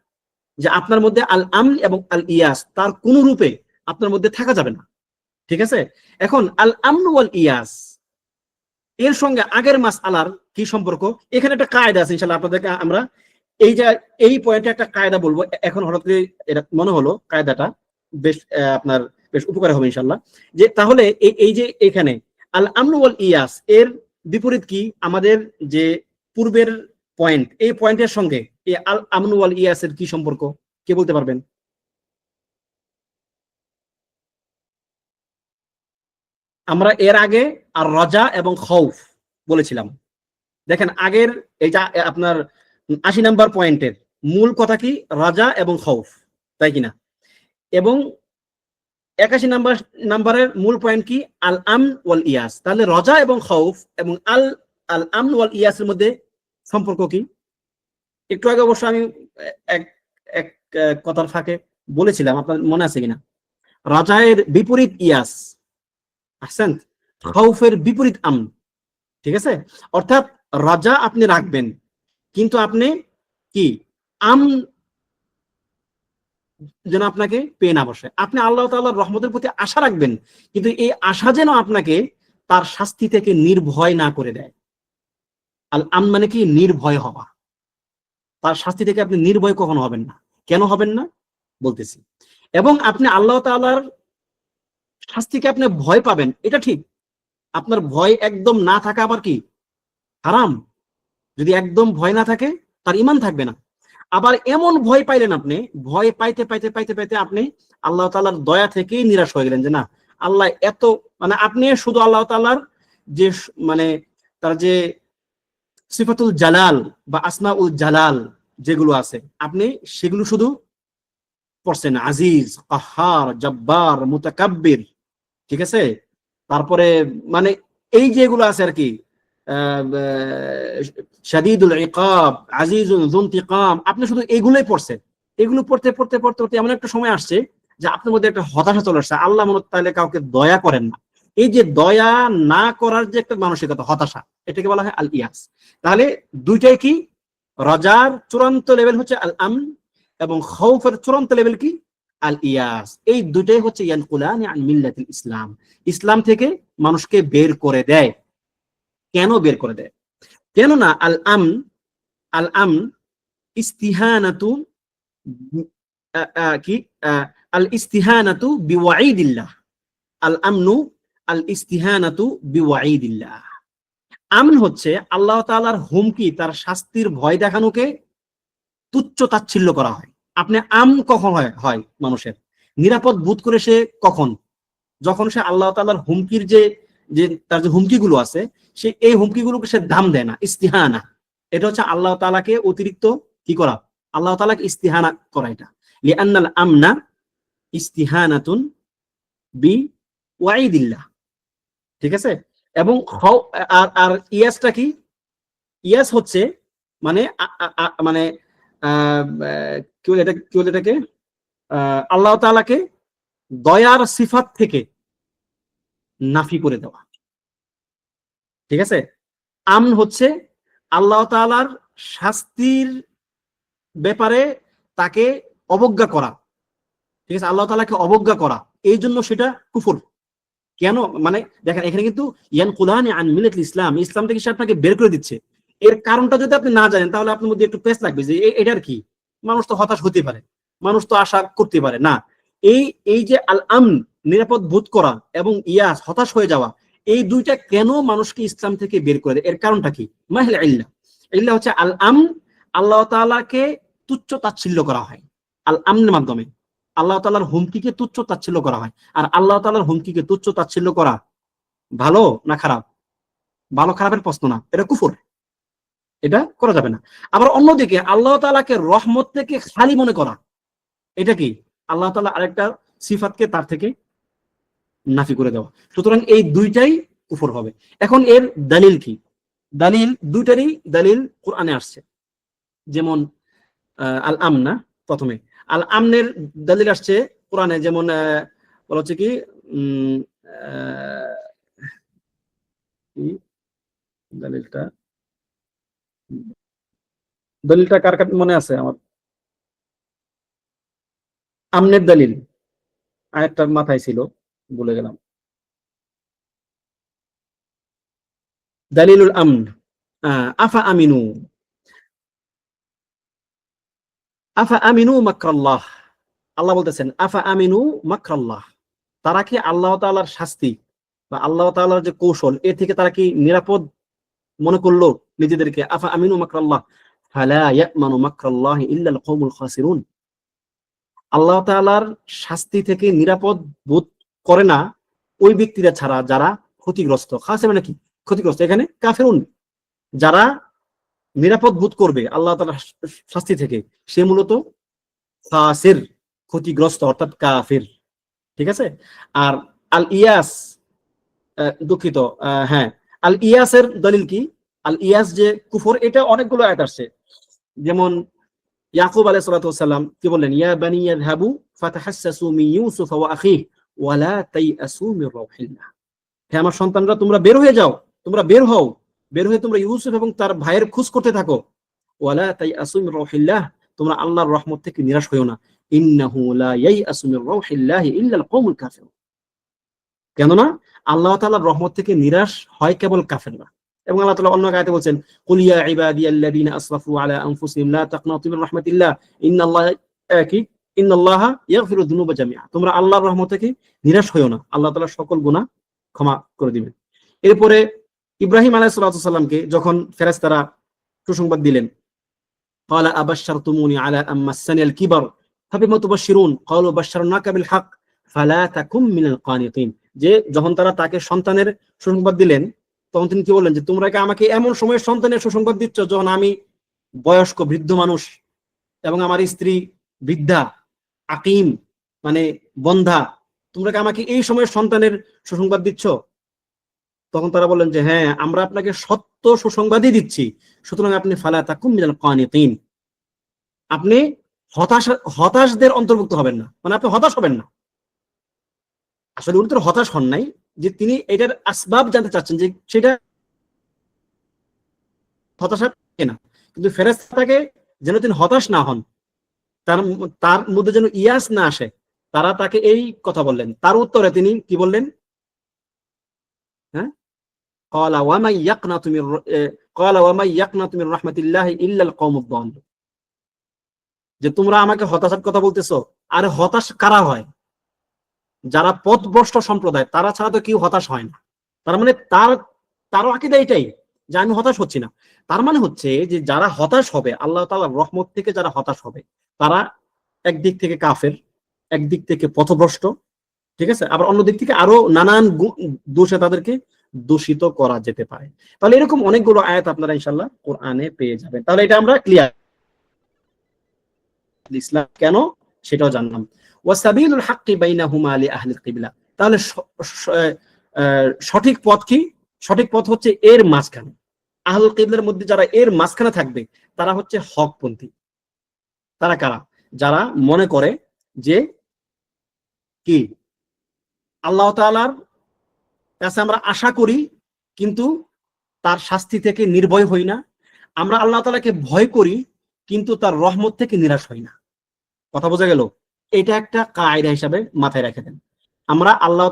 যে আপনার মধ্যে আল আমন এবং আল ইয়াস তার কোন রূপে আপনার মধ্যে থাকা যাবে না। ঠিক আছে, এখন আল আমন ওয়াল ইয়াস এর সঙ্গে আগের মাসআলার কি সম্পর্ক? এখানে একটা কায়দা আছে, ইনশাআল্লাহ আপনাদেরকে আমরা এই যে এই পয়েন্টে একটা কায়দা বলবো, এখন হঠাৎ করে এটা মনে হলো কায়দাটা বেশ আপনার বেশ উপকার হবে ইনশাআল্লাহ। যে তাহলে এই যে এখানে আল আমন ওয়াল ইয়াস এর বিপরীত কি? আমাদের যে পূর্বের পয়েন্ট, এই পয়েন্টের সঙ্গে এই আল আমন ওয়াল ইয়াসের কি সম্পর্ক, কে বলতে পারবেন? আমরা এর আগে আর রাজা এবং খৌফ বলেছিলাম। দেখেন আগের এই যে আপনার 80 নাম্বার পয়েন্টের মূল কথা কি? রাজা এবং খৌফ, তাই কিনা? এবং 81 নাম্বারের মূল পয়েন্ট কি? আল আমন ওয়াল ইয়াস। তাহলে রাজা এবং খৌফ এবং আল আমন ওয়াল ইয়াসের মধ্যে সম্পর্ক কি? একটু আগে অবশ্য আমি এক এক কথার ফাঁকে বলেছিলাম, আপনার মনে আছে কিনা? রাজায়ের বিপরীত ইয়াস, আহসান, খৌফের বিপরীত আমন। ঠিক আছে? অর্থাৎ রাজা আপনি রাখবেন, কিন্তু আপনি কি আমন যেন আপনাকে পেয়ে না বসে। আপনি আল্লাহ তাআলার রহমতের প্রতি আশা রাখবেন, কিন্তু এই আশা যেন আপনাকে তার শাস্তি থেকে নির্ভয় না করে দেয়। আল আমন মানে কি? নির্ভয় হওয়া। তার শাস্তি থেকে আপনি নির্ভয় কখনো হবেন না। কেন হবেন না বলতেছি। এবং আপনি আল্লাহ তাআলার শাস্তিকে আপনি ভয় পাবেন, এটা ঠিক। আপনার ভয় একদম না থাকা আবার কি হারাম। যদি একদম ভয় না থাকে তার ঈমান থাকবে না। আবার এমন ভয় পাইলেন, আপনি ভয় পাইতে পাইতে পাইতে পাইতে আপনি আল্লাহ তাআলার দয়া থেকেই নিরাশ হয়ে গেলেন যে না, আল্লাহ এত, মানে আপনি শুধু আল্লাহ তাআলার যে মানে তার যে সিফাতুল জালাল বা আসমাউল জালাল যেগুলো আছে, আপনি সেগুলো শুধু পড়ছেন, আজিজ, কাহ্হার, জব্বার, মুতাকাব্বির, ঠিক আছে? তারপরে মানে এই যেগুলো আছে আর কি, শাদীদুল ইকাব, আজিজুন যু ইনতিকাম, আপনি শুধু এগুলোই পড়ছেন। এগুলো পড়তে পড়তে পড়তে পড়তে এমন একটা সময় আসছে যে আপনার মধ্যে একটা হতাশা চলে আসছে। আল্লাহ মনে তাহলে কাউকে দয়া করেন না। এই যে দয়া না করার যে একটা মানসিকতা, হতাশা, এটাকে বলা হয় আল ইয়াস। তাহলে দুইটাই কি? রাজার চূড়ান্ত লেভেল হচ্ছে আল আমন, এবং খৌফের চূড়ান্ত লেভেল কি? আল ইয়াস। এই দুইটাই হচ্ছে ইয়ানকুলানি আন মিল্লাতিল ইসলাম, ইসলাম থেকে মানুষকে বের করে দেয়। কেন বের করে দেয়? কেননা আল আমন ইস্তিহানাতু কি আল ইস্তিহানাতু বিওয়াইদিল্লাহ। আল আমনু আল ইস্তিহানাতু বিওয়াইদিল্লাহ। আমন হচ্ছে আল্লাহ তাআলার হুমকি, তার শাস্তির ভয় দেখানোকে তুচ্ছ তাচ্ছিল্য করা হয়। আপনি কখন হয় মানুষের নিরাপদ বোধ করে সে কখন? যখন সে আল্লাহ তাআলার হুমকির যে তার যে হুমকিগুলো আছে, সে এই হুমকিগুলোকে সে দাম দেয় না, ইস্তিহানা। এটা হচ্ছে আল্লাহ তাআলাকে অতিরিক্ত কি করা? আল্লাহ তাআলাকে ইস্তিহানা করা। এটা লিআন্নাল আমনা ইস্তিহানাতুন বিওয়াইদিল্লাহ, ঠিক আছে? এবং আর ইয়াসটা কি? ইয়াস হচ্ছে মানে মানে কি বলে এটাকে? আল্লাহ তাআলাকে দয়ার সিফাত থেকে নাফি করে দেওয়া, ঠিক আছে? আমন হচ্ছে আল্লাহ তাআলার শাস্তির ব্যাপারে তাকে অবজ্ঞা করা, ঠিক আছে? আল্লাহ তাআলাকে অবজ্ঞা করা, এই জন্য সেটা কুফর। কেন? মানে দেখেন, এখানে কিন্তু ইয়ানকুলানি আন মিল্লাতিল ইসলাম, ইসলাম থেকে সে আপনাকে বের করে দিচ্ছে। এর কারণটা যদি আপনি না জানেন, তাহলে আপনার মধ্যে একটু পেচ লাগবে যে এটার কি? মানুষ তো হতাশ হতে পারে, মানুষ তো আশা করতে পারে না। এই যে আল আমন, নিরাপদ বোধ করা, এবং ইয়াস, হতাশ হয়ে যাওয়া, এই দুইটা কেন মানুষকে ইসলাম থেকে বের করে দেয়? এর কারণটা কি? মাহিল ইল্লাহ। ইল্লাহ হচ্ছে আল আমন, আল্লাহ তাআলাকে তুচ্ছ তাচ্ছিল্য করা হয় আল আমনের মাধ্যমে। আল্লাহ তাআলার হুমকিকে তুচ্ছ তাচ্ছিল্য করা হয়। আর আল্লাহ তাআলার হুমকিকে তুচ্ছ তাচ্ছিল্য করা ভালো না খারাপ? ভালো খারাপের প্রশ্ন না, এটা কুফর, এটা করা যাবে না। আবার অন্যদিকে আল্লাহ তাআলাকে রহমত থেকে খালি মনে করা, এটা কি? আল্লাহ তাআলা আরেকটা সিফাতকে তার থেকে নাফি করে দেওয়া। সুতরাং এই দুইটাই কুফর হবে। এখন এর দলিল কি? দলিল দুইটারই দলিল কোরআনে আসছে। যেমন আল আমনা, প্রথমে আল আমনের দলিল আসছে কোরআনে, যেমন বলা হচ্ছে কি দলিলটা কার কার মনে আছে? আমার আমনের দলিল আরেকটা মাথায় ছিল, ভুলে গেলাম। দলিলুল আমন, আফা আমিনু মাকরাল্লাহ। আল্লাহ বলতেছেন আফা আমিনু মাকরাল্লাহ, তারা কি আল্লাহ তাআলার শাস্তি বা আল্লাহ তাআলার যে কৌশল, এর থেকে তারা কি নিরাপদ মনে করলো নিজেদেরকে? আফা আমিনু মাকরাল্লাহ ফালা ইয়ামানু মাকরাল্লাহি ইল্লাল কওমুল খাসিরুন। আল্লাহ তাআলার শাস্তি থেকে নিরাপদ বোধ করে না ওই ব্যক্তিরা ছাড়া যারা ক্ষতিগ্রস্ত। খাসির মানে কি? ক্ষতিগ্রস্ত। এখানে কাফিরুন, যারা নিরাপদ বোধ করবে আল্লাহ তাআলার শাস্তি থেকে, সে মূলত ফাসির, ক্ষতিগ্রস্ত অর্থাৎ কাফির। ঠিক আছে। আর আল ইয়াস, দুঃখিত, হ্যাঁ, আল ইয়াসের দলিল কি? আল ইয়াস যে কুফর, এটা অনেকগুলো আয়াত আসছে। যেমন ইয়াকুব আলাইহিস সালাতু ওয়াস সালাম কি বললেন? ইয়া বানি ইয়াযহাবু ফাতাহাসসাসু মিন ইউসুফ ওয়া আখিহি ওয়া লা তাইয়াসু মির রাউহিল্লাহ। হে আমার সন্তানরা, তোমরা বের হয়ে যাও, তোমরা বের হও, বের হয়ে তোমরা ইউসুফ এবং তার ভাইয়ের খোঁজ করতে থাকো। ওয়া লা তাইয়াসু মির রাউহিল্লাহ, তোমরা আল্লাহর রহমত থেকে নিরাশ হইও না। ইন্নাহু লা ইয়াইয়াসু মির রাউহিল্লাহি ইল্লাল কওমুল কাফিরুন। কেননা আল্লাহ তাআলার রহমত থেকে নিরাশ হয় কেবল কাফেররা। এবং আল্লাহ তাআলা অন্য আয়াতে বলেন, কুল ইয়া ইবাদিয়াল্লাযীনা আসরাফু আলা আনফুসিহিম লা তাকনাতু মির রাহমাতিল্লাহ ইন্নাল্লাহা ইয়াগফিরু যুনুবা জামিআ। তোমরা আল্লাহর রহমত থেকে নিরাশ হইও না, আল্লাহ তাআলা সকল গুনাহ ক্ষমা করে দিবেন। এরপরে ইব্রাহিম আলাইহিস সালামকে যখন ফেরেশতারা সুসংবাদ দিলেন, ক্বালা আবাশশারতুমুনি আলা আম্মাসানিল কিবার ফাবিমা তুবাশশিরুন ক্বালু বাশশারনাকা বিল হক ফালা তাকুম মিনাল কানিতিন। যে যখন তারা তাকে সন্তানের সুসংবাদ দিলেন, তখন তিনি কি বললেন? যে তোমরা কি আমাকে এমন সময় সন্তানের সুসংবাদ দিচ্ছ যখন আমি বয়স্ক বৃদ্ধ মানুষ এবং আমার স্ত্রী বৃদ্ধা, আকিম মানে বন্ধা, তোমরা কি আমাকে এই সময় সন্তানের সুসংবাদ দিচ্ছ? তখন তারা বললেন যে হ্যাঁ, আমরা আপনাকে সত্য সুসংবাদই দিচ্ছি, সুতরাং আপনি ফালা তাকুম মিনাল কানিতিন, আপনি হতাশদের অন্তর্ভুক্ত হবেন না, মানে আপনি হতাশ হবেন না। আসলে উনি তো হতাশ হন নাই, যে তিনি এটার আসবাব জানতে চাচ্ছেন যে সেটা হতাশা না, কিন্তু ফেরেশতাকে যেন তিনি হতাশ না হন, তার মধ্যে যেন ইয়াস না আসে, তারা তাকে এই কথা বললেন। তার উত্তরে তিনি কি বললেন? হ্যাঁ, ক্বালা ওয়া মান ইয়াকনাতু মির রাহমাতিল্লাহি ইল্লাল কওমুদ দাল্লুন। যে তোমরা আমাকে হতাশার কথা বলতেছো, আরে হতাশ কারা হয়? যারা পথভ্রষ্ট সম্প্রদায়, তারা ছাড়া তো কেউ হতাশ হয় না। তার মানে তারও আকীদা এটাই যে আমি হতাশ হচ্ছি না। তার মানে হচ্ছে যে যারা হতাশ হবে আল্লাহ তাআলার রহমত থেকে, যারা হতাশ হবে তারা একদিক থেকে কাফের, একদিক থেকে পথভ্রষ্ট, ঠিক আছে, আবার অন্য দিক থেকে আরো নানান দোষে তাদেরকে দূষিত করা যেতে পারে। তাহলে এরকম অনেকগুলো আয়াত আপনারা ইনশাআল্লাহ কোরআনে পেয়ে যাবেন। তাহলে এটা আমরা ক্লিয়ার, ইসলাম কেন সেটাও জানলাম। ওয়াসাবিলুল হাক্কি বাইনাহুমা লি আহলিল কিবলা। তাহলে সঠিক পথ কি? সঠিক পথ হচ্ছে এর মাঝখানে। আহলুল কিবলার মধ্যে যারা এর মাঝখানে থাকবে তারা হচ্ছে হকপন্থী। তারা কারা? যারা মনে করে যে কি আল্লাহ তাআলার কাছে আমরা আশা করি কিন্তু তার শাস্তি থেকে নির্ভয় হই না, আমরা আল্লাহ তাআলাকে ভয় করি কিন্তু তার রহমত থেকে নিরাশ হই না। কথা বোঝা গেল? এটা একটা কায়দা হিসাবে মাথায় রেখে দেন। আমরা আল্লাহ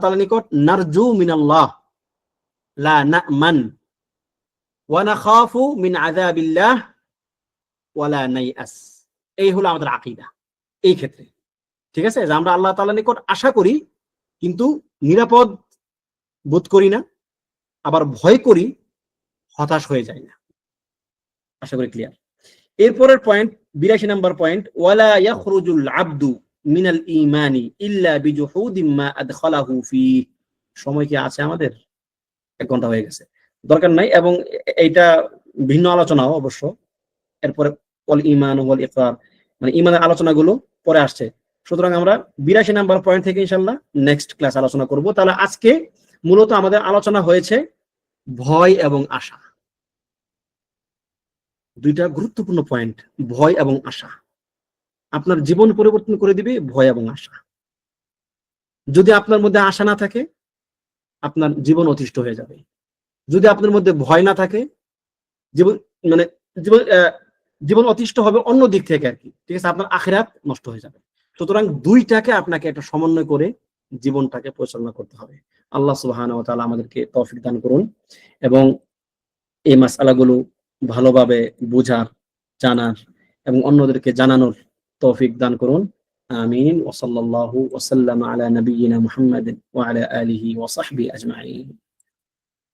তাআলার নিকট নারজু মিনাল্লাহ লা নামান ওয়া নাখাফু মিন আযাবিল্লাহ ওয়া লা নাইআস। এই হলো আমাদের আকীদা এই ক্ষেত্রে। ঠিক আছে, যে আমরা আল্লাহ তাআলার নিকট আশা করি কিন্তু নিরাপদ বোধ করি না, আবার ভয় করি, হতাশ হয়ে যায় না। আশা করি ক্লিয়ার। এরপরের পয়েন্ট 82 নম্বর পয়েন্ট, ওয়ালা ইয়াখরুজুল আবদু মিনাল ঈমানি ইল্লা বিজুহুদিম মা আদখালাহু ফি। সময় কি আছে আমাদের? 1 ঘন্টা হয়ে গেছে, দরকার নাই। এবং এইটা ভিন্ন আলোচনাও অবশ্য। এরপরে ওয়াল ঈমান ওয়াল ইকরার, মানে ঈমানের আলোচনাগুলো পরে আসছে। সুতরাং আমরা 82 নম্বর পয়েন্ট থেকে ইনশাআল্লাহ নেক্সট ক্লাস আলোচনা করব। তাহলে আজকে মূলত আমাদের আলোচনা হয়েছে ভয় এবং আশা। দুইটা গুরুত্বপূর্ণ পয়েন্ট, ভয় এবং আশা। আপনার জীবন পরিবর্তন করে দিবে ভয় এবং আশা। যদি আপনার মধ্যে আশা না থাকে, আপনার জীবন অতিষ্ঠ হয়ে যাবে। যদি আপনার মধ্যে ভয় না থাকে, জীবন অতিষ্ঠ হবে অন্য দিক থেকে আর কি। ঠিক আছে, আপনার আখিরাত নষ্ট হয়ে যাবে। সুতরাং দুইটাকে আপনাকে একটা সমন্বয় করে জীবনটাকে পরিচালনা করতে হবে। আল্লাহ সুবহানাহু ওয়া তাআলা আমাদেরকে তৌফিক দান করুন এবং এই মাসআলাগুলো ভালোভাবে বুঝার, জানার এবং অন্যদেরকে জানানোর তৌফিক দান করুন। আমিন। ওয়া সাল্লাল্লাহু ওয়া সাল্লামা আলা নাবিয়িনা মুহাম্মাদিন ওয়া আলা আলিহি ওয়া সাহবিহি আজমাইন।